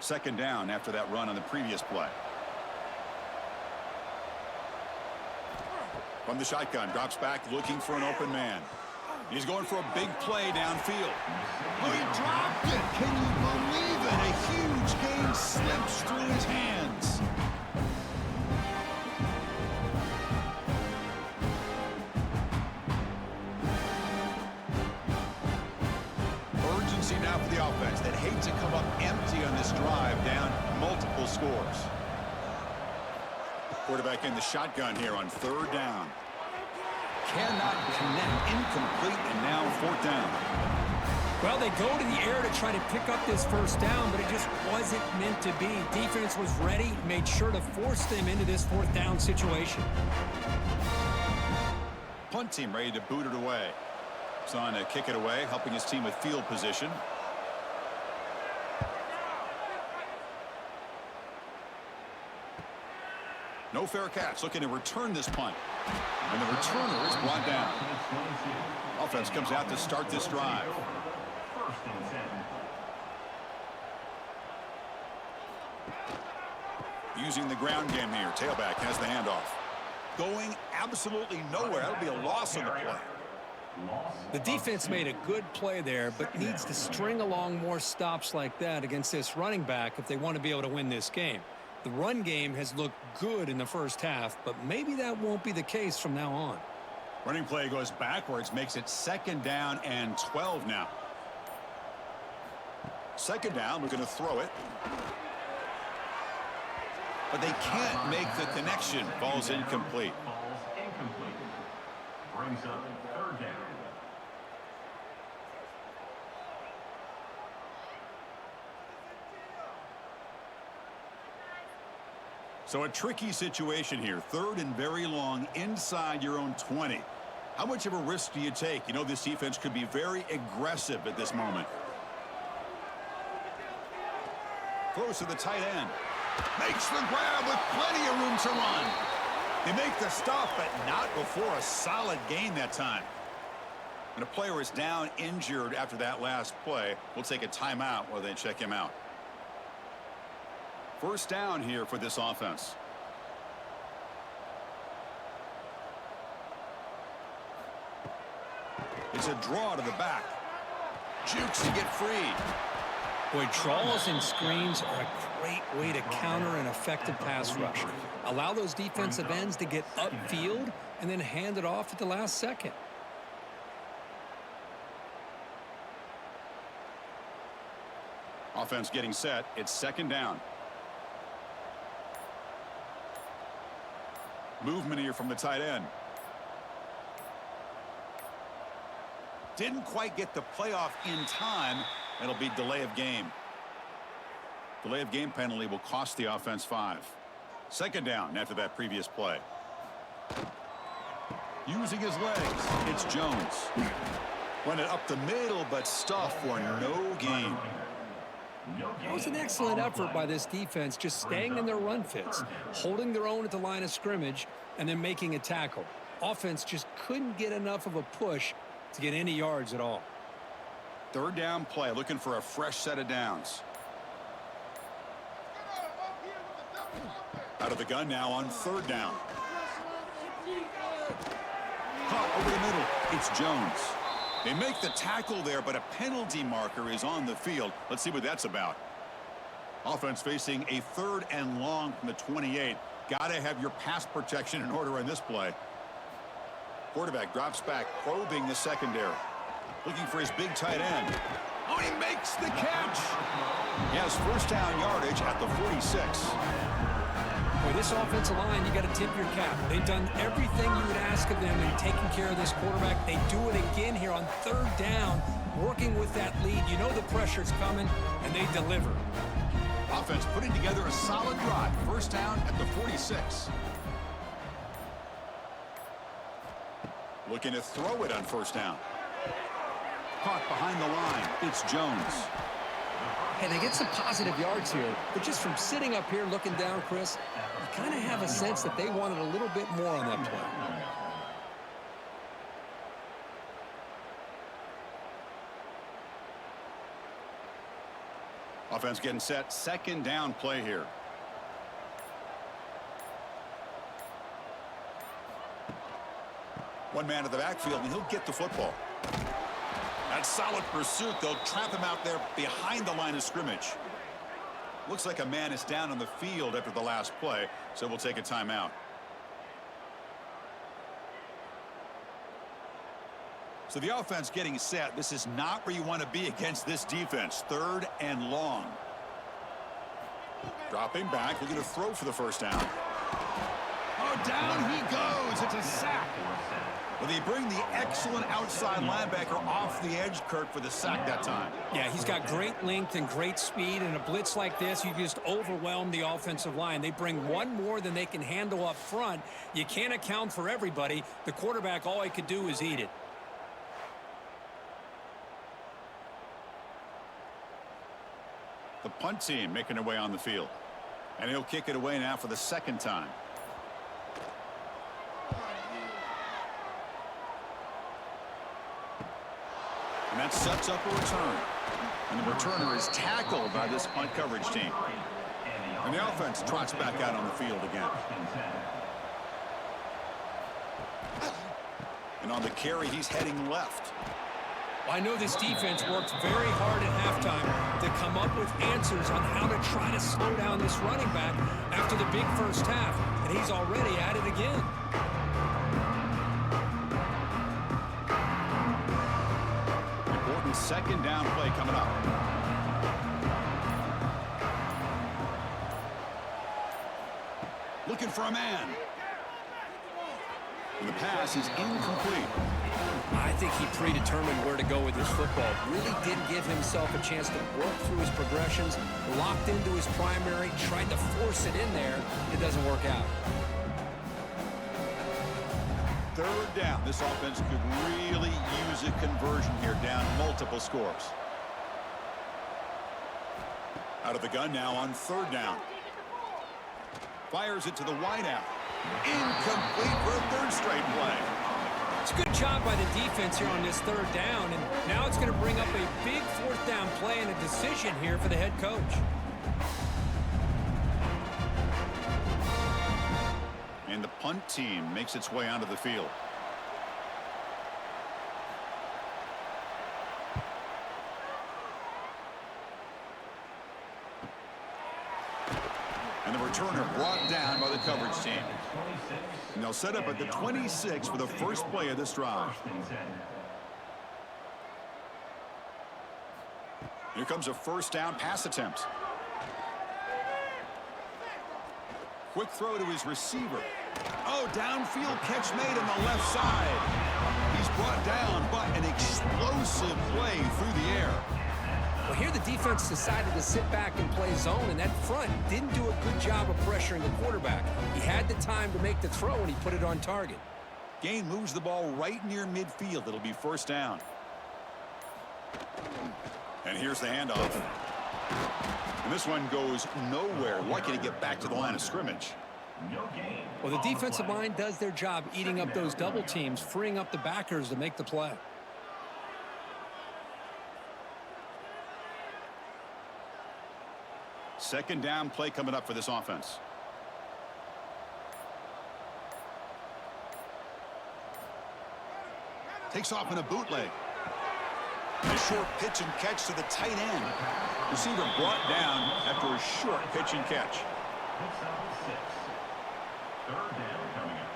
Second down after that run on the previous play. From the shotgun, drops back looking for an open man. He's going for a big play downfield. Oh, he dropped it. Can you believe it? A huge gain slips through his hands. Urgency now for the offense that hate to come up empty on this drive, down multiple scores. Quarterback in the shotgun here on third down. Cannot connect, incomplete, and now fourth down. Well, they go to the air to try to pick up this first down, but it just wasn't meant to be. Defense was ready, made sure to force them into this fourth down situation. Punt team ready to boot it away. He's on to kick it away, helping his team with field position. No fair catch, looking to return this punt. And the returner is brought down. Offense comes out to start this drive. First and 10. Using the ground game here. Tailback has the handoff. Going absolutely nowhere. That'll be a loss on the play. The defense made a good play there, but needs to string along more stops like that against this running back if they want to be able to win this game. The run game has looked good in the first half, but maybe that won't be the case from now on. Running play goes backwards, makes it second down and 12 now. Second down, we're going to throw it. But they can't make the connection. Ball's incomplete. Ball's incomplete. Brings up third down. So a tricky situation here. Third and very long inside your own 20. How much of a risk do you take? You know this defense could be very aggressive at this moment. Throws to the tight end. Makes the grab with plenty of room to run. They make the stop, but not before a solid gain that time. When a player is down injured after that last play, we'll take a timeout while they check him out. First down here for this offense. It's a draw to the back. Jukes to get free. Boy, draws and screens are a great way to counter an effective pass rush. Allow those defensive ends to get upfield and then hand it off at the last second. Offense getting set. It's second down. Movement here from the tight end. Didn't quite get the playoff in time. It'll be delay of game. Delay of game penalty will cost the offense 5. Second down after that previous play. Using his legs, it's Jones. Run it up the middle, but stuff for no gain. It was an excellent effort by this defense, just staying in their run fits, holding their own at the line of scrimmage, and then making a tackle. Offense just couldn't get enough of a push to get any yards at all. Third down play, looking for a fresh set of downs. Out of the gun now on third down. Caught over the middle. It's Jones. They make the tackle there, but a penalty marker is on the field. Let's see what that's about. Offense facing a third and long from the 28. Got to have your pass protection in order on this play. Quarterback drops back, probing the secondary. Looking for his big tight end. Oh, he makes the catch. He has first down yardage at the 46. Boy, this offensive line, you got to tip your cap. They've done everything you would ask of them in taking care of this quarterback. They do it again here on third down, working with that lead. You know the pressure's coming, and they deliver. Offense putting together a solid drive. First down at the 46. Looking to throw it on first down. Caught behind the line. It's Jones. Hey, they get some positive yards here, but just from sitting up here looking down, Chris, you kind of have a sense that they wanted a little bit more on that play. Offense getting set. Second down play here. One man in the backfield, and he'll get the football. That solid pursuit. They'll trap him out there behind the line of scrimmage. Looks like a man is down on the field after the last play, so we'll take a timeout. So the offense getting set. This is not where you want to be against this defense. Third and long. Dropping back, looking to throw for the first down. Oh, down he goes. It's a sack. Well, they bring the excellent outside linebacker off the edge, Kirk, for the sack that time. Yeah, he's got great length and great speed. In a blitz like this, you just overwhelm the offensive line. They bring one more than they can handle up front. You can't account for everybody. The quarterback, all he could do is eat it. The punt team making their way on the field. And he'll kick it away now for the second time. And that sets up a return. And the returner is tackled by this punt coverage team. And the offense trots back out on the field again. And on the carry, he's heading left. I know this defense worked very hard at halftime to come up with answers on how to try to slow down this running back after the big first half. And he's already at it again. Second down play coming up. Looking for a man. And the pass is incomplete. I think he predetermined where to go with his football. Really didn't give himself a chance to work through his progressions. Locked into his primary, tried to force it in there. It doesn't work out. Third down. This offense could really use a conversion here, down multiple scores. Out of the gun now on third down. Fires it to the wideout. Incomplete for a third straight play. It's a good job by the defense here on this third down, and now it's going to bring up a big fourth down play and a decision here for the head coach. And the punt team makes its way onto the field. And the returner brought down by the coverage team. And they'll set up at the 26 for the first play of this drive. Here comes a first down pass attempt. Quick throw to his receiver. Oh, downfield catch made on the left side. He's brought down, but an explosive play through the air. Well, here the defense decided to sit back and play zone, and that front didn't do a good job of pressuring the quarterback. He had the time to make the throw, and he put it on target. Gain moves the ball right near midfield. It'll be first down. And here's the handoff. And this one goes nowhere. Lucky to get back to the line of scrimmage. Well, the defensive line does their job eating up those double teams, freeing up the backers to make the play. Second down play coming up for this offense. Takes off in a bootleg. A short pitch and catch to the tight end. Receiver brought down after a short pitch and catch. Third down coming up.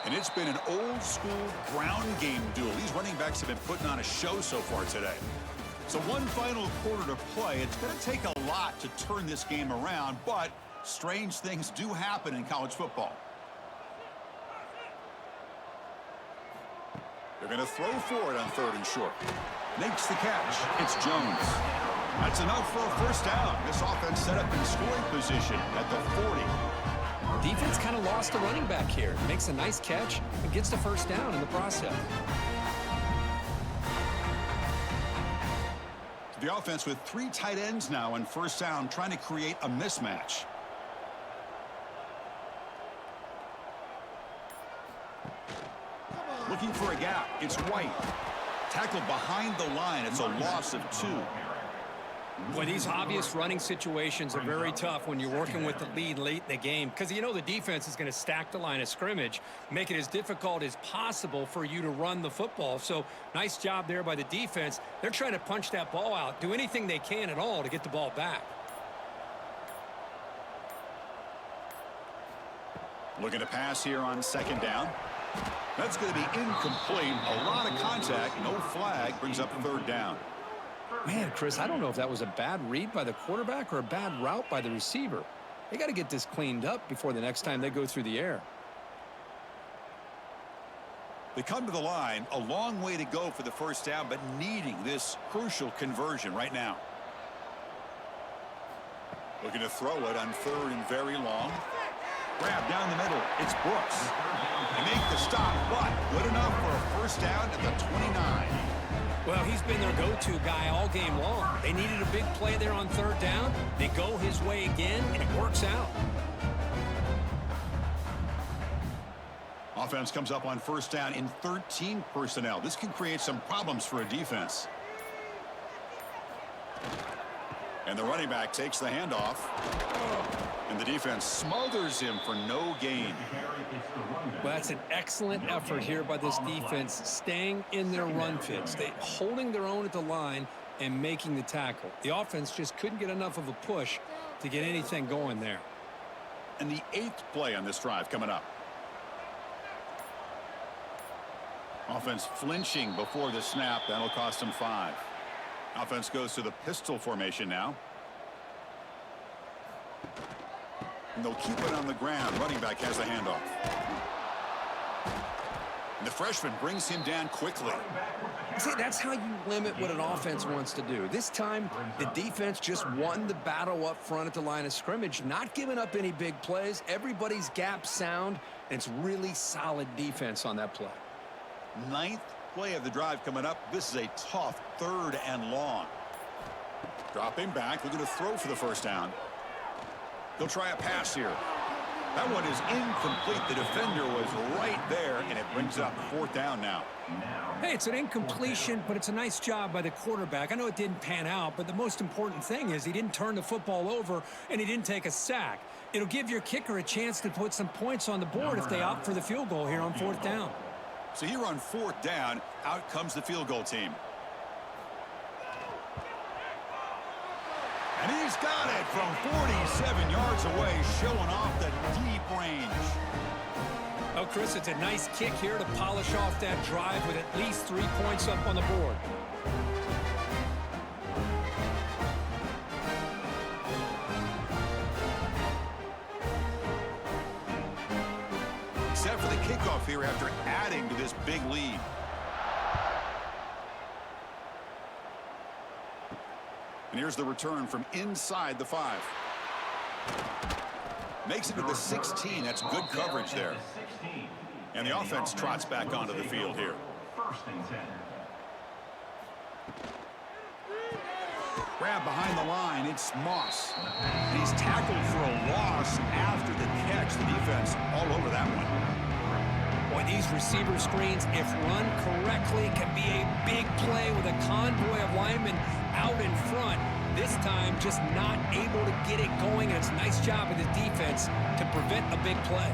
And it's been an old-school ground game duel. These running backs have been putting on a show so far today. So one final quarter to play. It's going to take a lot to turn this game around, but strange things do happen in college football. They're going to throw for it on third and short. Makes the catch. It's Jones. That's enough for a first down. This offense set up in scoring position at the 40. Defense kind of lost a running back here. Makes a nice catch and gets the first down in the process. The offense with three tight ends now on first down, trying to create a mismatch. Looking for a gap. It's White. Tackled behind the line. It's a loss of 2. Boy, these obvious running situations are very tough when you're working with the lead late in the game, because you know the defense is going to stack the line of scrimmage, make it as difficult as possible for you to run the football. So nice job there by the defense. They're trying to punch that ball out, do anything they can at all to get the ball back. Looking to pass here on second down. That's going to be incomplete. A lot of contact. No flag. Brings up third down. Man, Chris, I don't know if that was a bad read by the quarterback or a bad route by the receiver. They got to get this cleaned up before the next time they go through the air. They come to the line. A long way to go for the first down, but needing this crucial conversion right now. Looking to throw it on third and very long. Grab down the middle. It's Brooks. They make the stop, but good enough for a first down at the 29. Well, he's been their go-to guy all game long. They needed a big play there on third down. They go his way again, and it works out. Offense comes up on first down in 13 personnel. This can create some problems for a defense. And the running back takes the handoff. And the defense smothers him for no gain. Well, that's an excellent effort here by this defense, staying in their run fits. They holding their own at the line and making the tackle. The offense just couldn't get enough of a push to get anything going there. And the 8th play on this drive coming up. Offense flinching before the snap. That'll cost them 5. Offense goes to the pistol formation now. And they'll keep it on the ground. Running back has the handoff. And the freshman brings him down quickly. See, that's how you limit what an offense wants to do. This time, the defense just won the battle up front at the line of scrimmage, not giving up any big plays. Everybody's gap sound, and it's really solid defense on that play. 9th play of the drive coming up. This is a tough 3rd and long. Dropping back, looking to throw for the first down. He'll try a pass here. That one is incomplete. The defender was right there, and it brings up 4th down now. Hey, it's an incompletion, but it's a nice job by the quarterback. I know it didn't pan out, but the most important thing is he didn't turn the football over, and he didn't take a sack. It'll give your kicker a chance to put some points on the board if they opt for the field goal here on 4th down. So here on 4th down, out comes the field goal team. And he's got it from 47 yards away, showing off the deep range. Oh, Chris, it's a nice kick here to polish off that drive with at least 3 points up on the board. Set for the kickoff here after adding to this big lead. And here's the return from inside the 5. Makes it to the 16. That's good coverage there. And the offense trots back onto the field here. 1st and 10. Grab behind the line. It's Moss. And he's tackled for a loss after the catch. The defense all over that one. Boy, these receiver screens, if run correctly, can be a big play with a convoy of linemen out in front. This time, just not able to get it going, and it's a nice job of the defense to prevent a big play.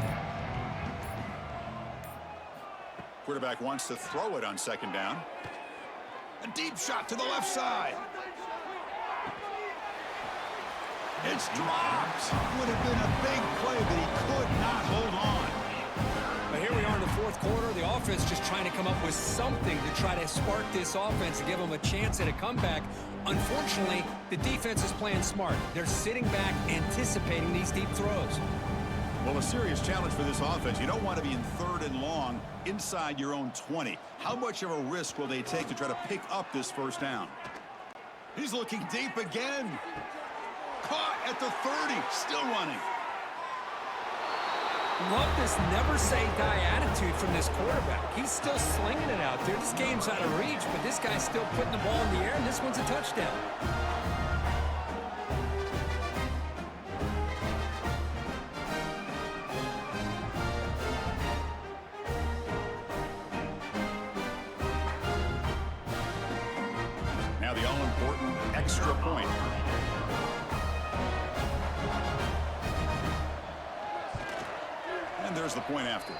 Quarterback wants to throw it on 2nd down. A deep shot to the left side. It's dropped. Would have been a big play, but he could not hold on. But here we are in the 4th quarter. The offense just trying to come up with something to try to spark this offense and give them a chance at a comeback. Unfortunately, the defense is playing smart. They're sitting back, anticipating these deep throws. Well, a serious challenge for this offense. You don't want to be in 3rd and long inside your own 20. How much of a risk will they take to try to pick up this 1st down? He's looking deep again. Caught at the 30, still running. Love this never-say-die attitude from this quarterback. He's still slinging it out there. This game's out of reach, but this guy's still putting the ball in the air, and this one's a touchdown. Now the all-important extra point. And there's the point after.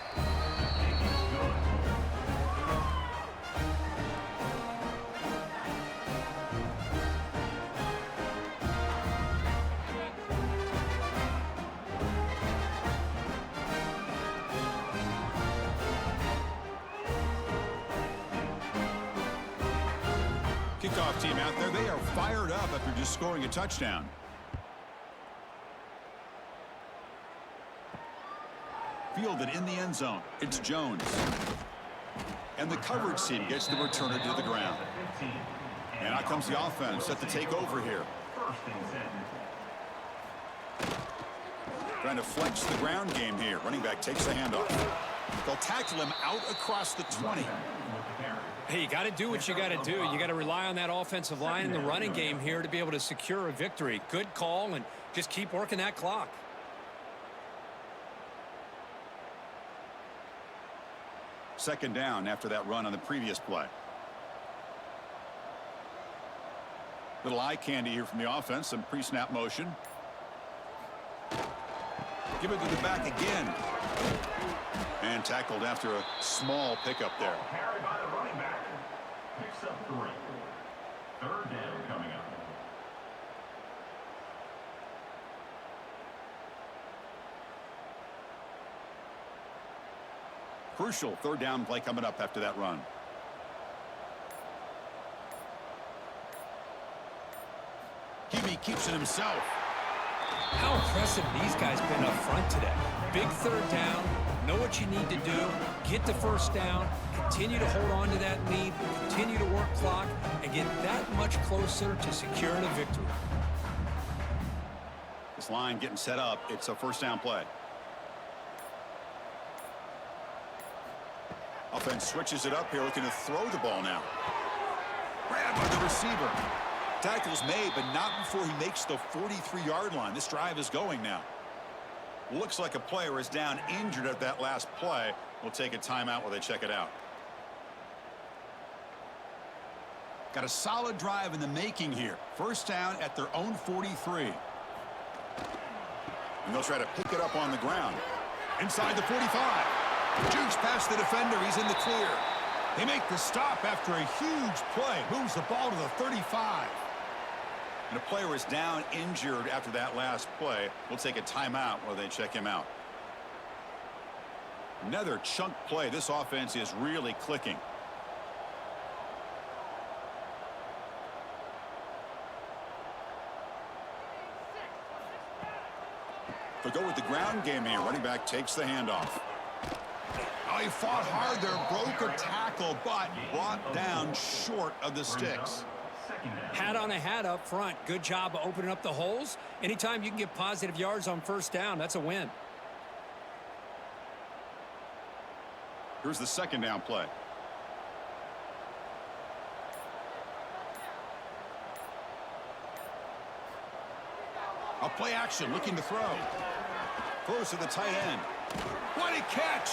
Kickoff team out there, they are fired up after just scoring a touchdown. Fielded in the end zone. It's Jones. And the coverage team gets the returner to the ground. And out comes the offense set to take over here. 1st and 10. Trying to flex the ground game here. Running back takes the handoff. They'll tackle him out across the 20. Hey, you got to do what you got to do. You got to rely on that offensive line in the running game here to be able to secure a victory. Good call, and just keep working that clock. Second down after that run on the previous play. Little eye candy here from the offense. Some pre-snap motion. Give it to the back again. And tackled after a small pickup there. Carried by the running back. Picks up 3. 3rd down coming up. Crucial 3rd down play coming up after that run. He keeps it himself. How impressive these guys been up front today. Big 3rd down. Know what you need to do. Get the 1st down. Continue to hold on to that lead. Continue to work clock and get that much closer to securing a victory. This line getting set up. It's a 1st down play. Offense switches it up here, looking to throw the ball now. Grabbed by the receiver. Tackle's made, but not before he makes the 43-yard line. This drive is going now. Looks like a player is down injured at that last play. We'll take a timeout while they check it out. Got a solid drive in the making here. First down at their own 43. And they'll try to pick it up on the ground. Inside the 45. Juice past the defender. He's in the clear. They make the stop after a huge play. Moves the ball to the 35. And a player is down injured after that last play. We'll take a timeout while they check him out. Another chunk play. This offense is really clicking. They'll go with the ground game here. Running back takes the handoff. Oh, he fought hard there, broke a tackle, but brought down short of the sticks. Hat on a hat up front. Good job of opening up the holes. Anytime you can get positive yards on first down, that's a win. Here's the second down play. A play action, looking to throw. Throws to the tight end. What a catch!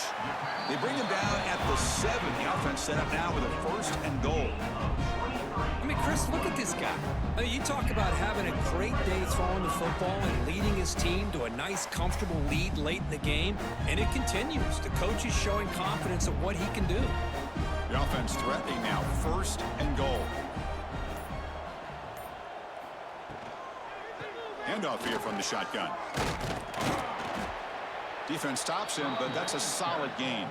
They bring him down at the 7. The offense set up now with a 1st and goal. I mean, Chris, look at this guy. I mean, you talk about having a great day throwing the football and leading his team to a nice, comfortable lead late in the game, and it continues. The coach is showing confidence of what he can do. The offense threatening now, 1st and goal. Handoff here from the shotgun. Defense stops him, but that's a solid gain.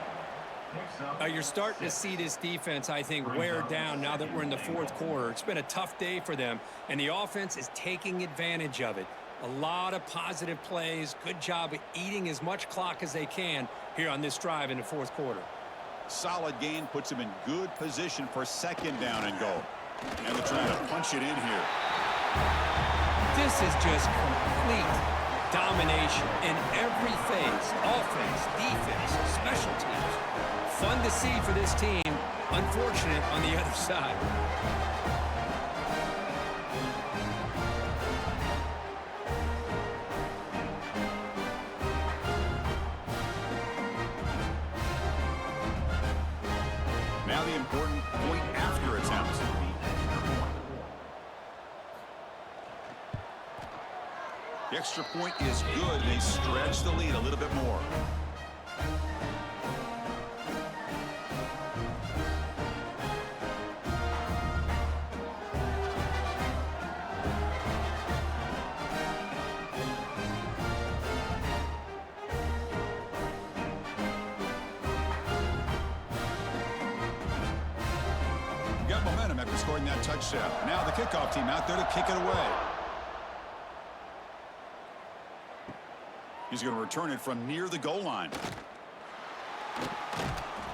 You're starting to see this defense, I think, wear down now that we're in the 4th quarter. It's been a tough day for them, and the offense is taking advantage of it. A lot of positive plays. Good job of eating as much clock as they can here on this drive in the 4th quarter. Solid gain puts him in good position for 2nd down and goal. And they're trying to punch it in here. This is just complete domination in every phase. Offense, defense, special teams. Fun to see for this team. Unfortunate on the other side. Now the important point after attempt. The extra point is good. They stretch the lead a little bit more. Got momentum after scoring that touchdown. Now the kickoff team out there to kick it away. He's going to return it from near the goal line.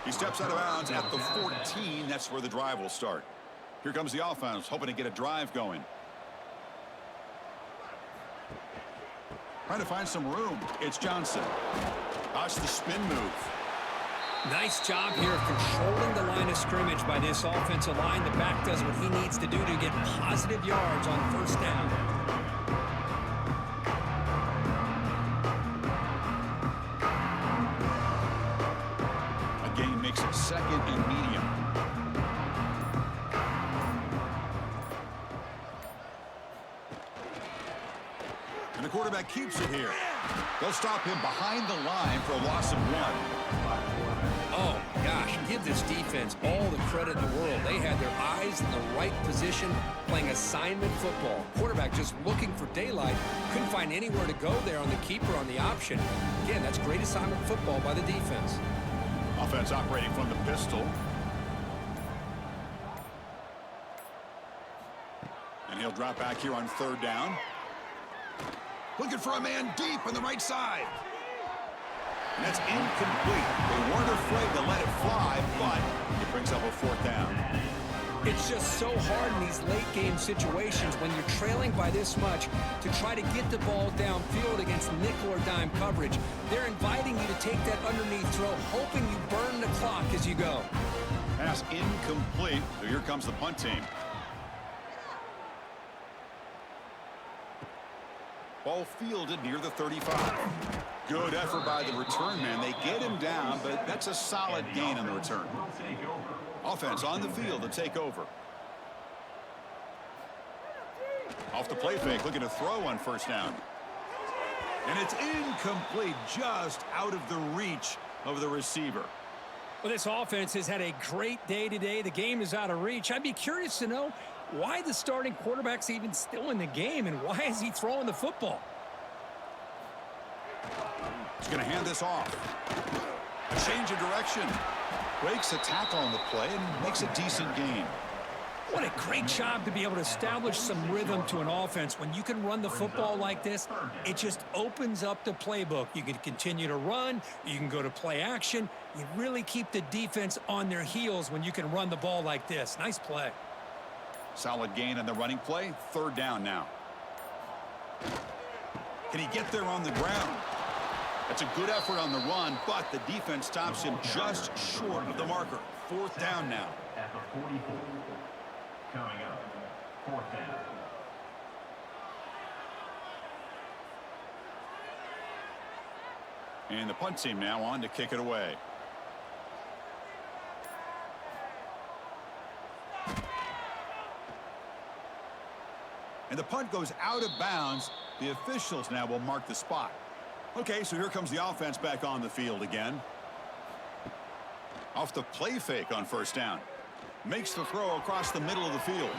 He steps out of bounds at the 14. That's where the drive will start. Here comes the offense, hoping to get a drive going. Trying to find some room. It's Johnson. Watch the spin move. Nice job here of controlling the line of scrimmage by this offensive line. The back does what he needs to do to get positive yards on 1st down. Makes it 2nd and medium. And the quarterback keeps it here. They'll stop him behind the line for a loss of 1. Oh, gosh, give this defense all the credit in the world. They had their eyes in the right position, playing assignment football. Quarterback just looking for daylight. Couldn't find anywhere to go there on the keeper on the option. Again, that's great assignment football by the defense. Offense operating from the pistol. And he'll drop back here on 3rd down. Looking for a man deep on the right side. And that's incomplete. They weren't afraid to let it fly, but it brings up a 4th down. It's just so hard in these late game situations when you're trailing by this much to try to get the ball downfield against nickel or dime coverage. They're inviting you to take that underneath throw, hoping you burn the clock as you go. Pass incomplete. So here comes the punt team. Ball fielded near the 35. Good effort by the return man. They get him down, but that's a solid gain on the return. Offense on the field to take over. Off the play fake, looking to throw on first down. And it's incomplete, just out of the reach of the receiver. Well, this offense has had a great day today. The game is out of reach. I'd be curious to know why the starting quarterback's even still in the game, and why is he throwing the football? He's going to hand this off. A change of direction. Breaks a tackle on the play and makes a decent gain. What a great job to be able to establish some rhythm to an offense. When you can run the football like this, it just opens up the playbook. You can continue to run. You can go to play action. You really keep the defense on their heels when you can run the ball like this. Nice play. Solid gain on the running play. Third down now. Can he get there on the ground? That's a good effort on the run, but the defense stops him just short of the marker. Fourth down now. At the 44. Coming up, fourth down. And the punt team now on to kick it away. And the punt goes out of bounds. The officials now will mark the spot. Okay, so here comes the offense back on the field again. Off the play fake on first down. Makes the throw across the middle of the field.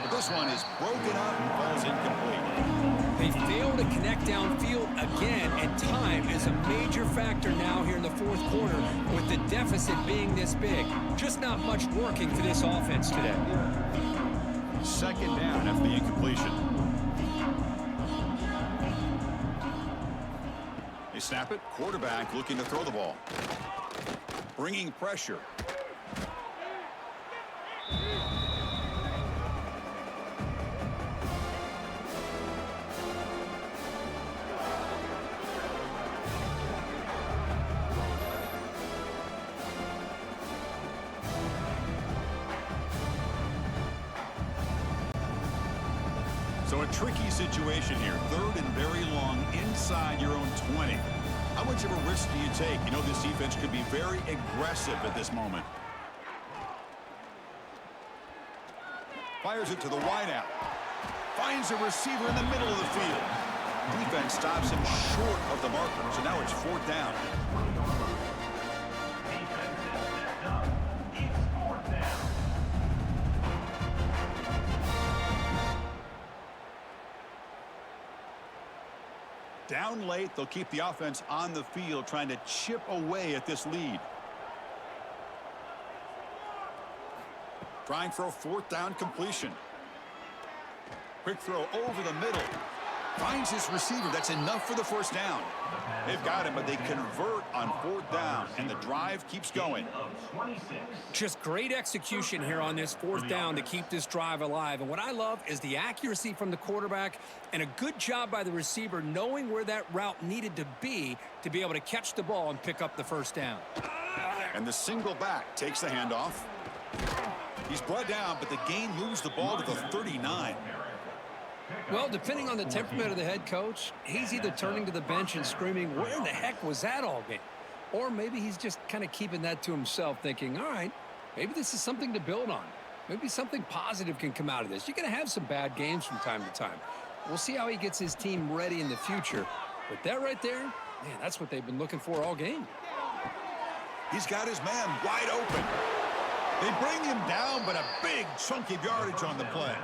But this one is broken up and falls incomplete. They fail to connect downfield again, and time is a major factor now here in the fourth quarter with the deficit being this big. Just not much working for this offense today. Second down after the incompletion. They snap it. Quarterback looking to throw the ball. Bringing pressure. So a tricky situation here. Third and very long inside your own 20. How much of a risk do you take? You know this defense could be very aggressive at this moment. Fires it to the wideout. Finds a receiver in the middle of the field. Defense stops him short of the marker. So now it's fourth down. Down late, they'll keep the offense on the field trying to chip away at this lead. Trying for a fourth down completion. Quick throw over the middle. Finds his receiver. That's enough for the first down. They've got him, but they convert on fourth down, and the drive keeps going. Just great execution here on this fourth down to keep this drive alive. And what I love is the accuracy from the quarterback and a good job by the receiver knowing where that route needed to be able to catch the ball and pick up the first down. And the single back takes the handoff. He's brought down, but the gain moves the ball to the 39. Well, depending on the temperament of the head coach, he's either turning to the bench and screaming, where the heck was that all game? Or maybe he's just kind of keeping that to himself, thinking, all right, maybe this is something to build on. Maybe something positive can come out of this. You're going to have some bad games from time to time. We'll see how he gets his team ready in the future. But that right there, man, that's what they've been looking for all game. He's got his man wide open. They bring him down, but a big chunk of yardage on the play.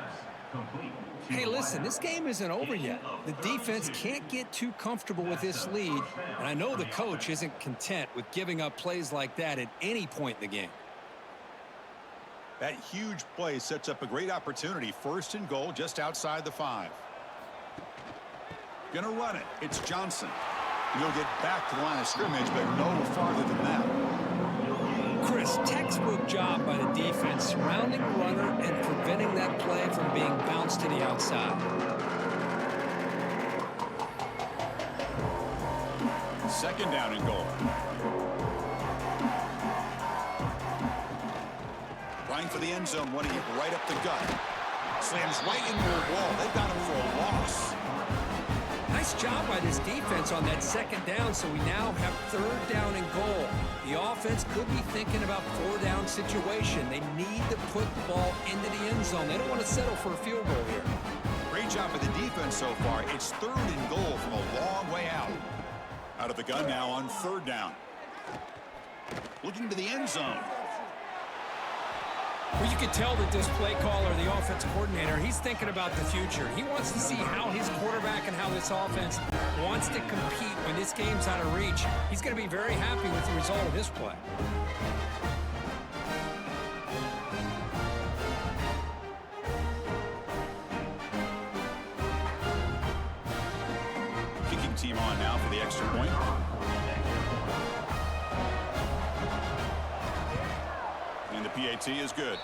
Hey, listen, this game isn't over yet. The defense can't get too comfortable with this lead, and I know the coach isn't content with giving up plays like that at any point in the game. That huge play sets up a great opportunity. First and goal just outside the 5. Gonna run it. It's Johnson. He'll get back to the line of scrimmage, but no farther than that. a textbook job by the defense, surrounding the runner and preventing that play from being bounced to the outside. Second down and goal. Trying for the end zone, running it right up the gut. Slams right into the wall. They've got him for a loss. Nice job by this defense on that second down, so we now have third down and goal. The offense could be thinking about four-down situation. They need to put the ball into the end zone. They don't want to settle for a field goal here. Great job by the defense so far. It's third and goal from a long way out. Out of the gun now on third down. Looking to the end zone. Well, you can tell that this play caller, the offense coordinator, he's thinking about the future. He wants to see how his quarterback and how this offense wants to compete when this game's out of reach. He's going to be very happy with the result of this play. Kicking team on now for the extra point. And the PAT is good.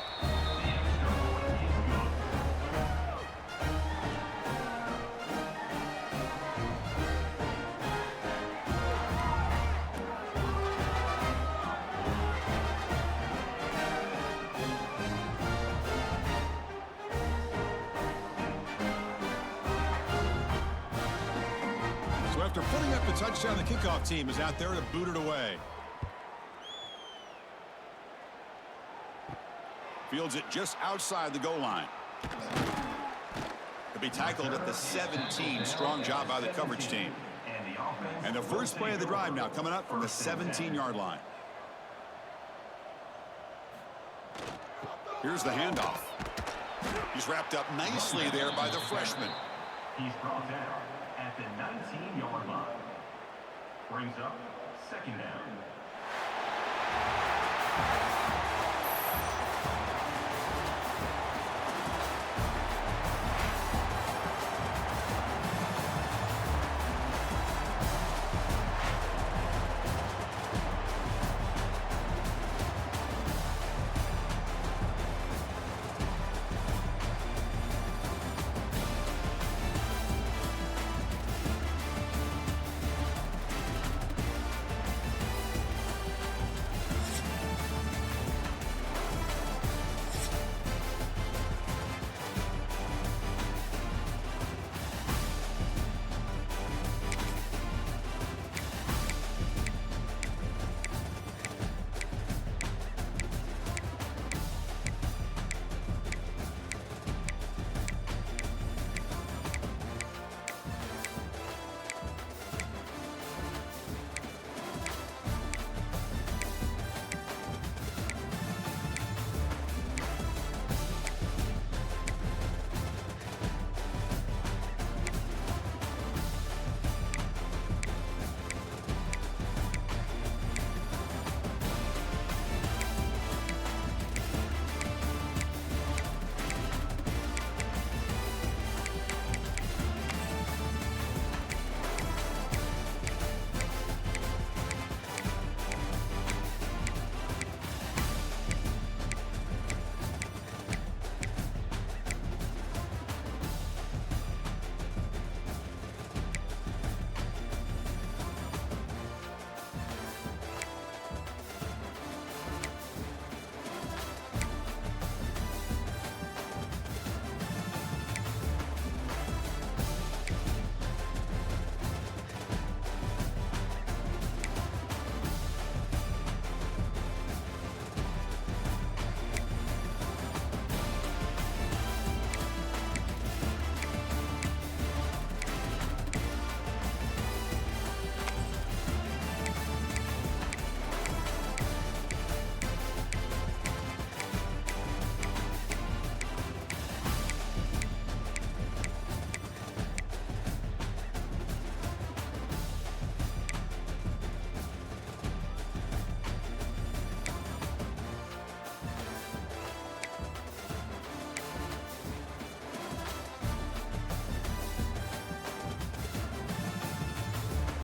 So after putting up the touchdown, the kickoff team is out there to boot it away. Fields it just outside the goal line. To be tackled at the 17. Strong job by the coverage team. And the first play of the drive now coming up from the 17-yard line. Here's the handoff. He's wrapped up nicely there by the freshman. He's brought down at the 19-yard line. Brings up second down.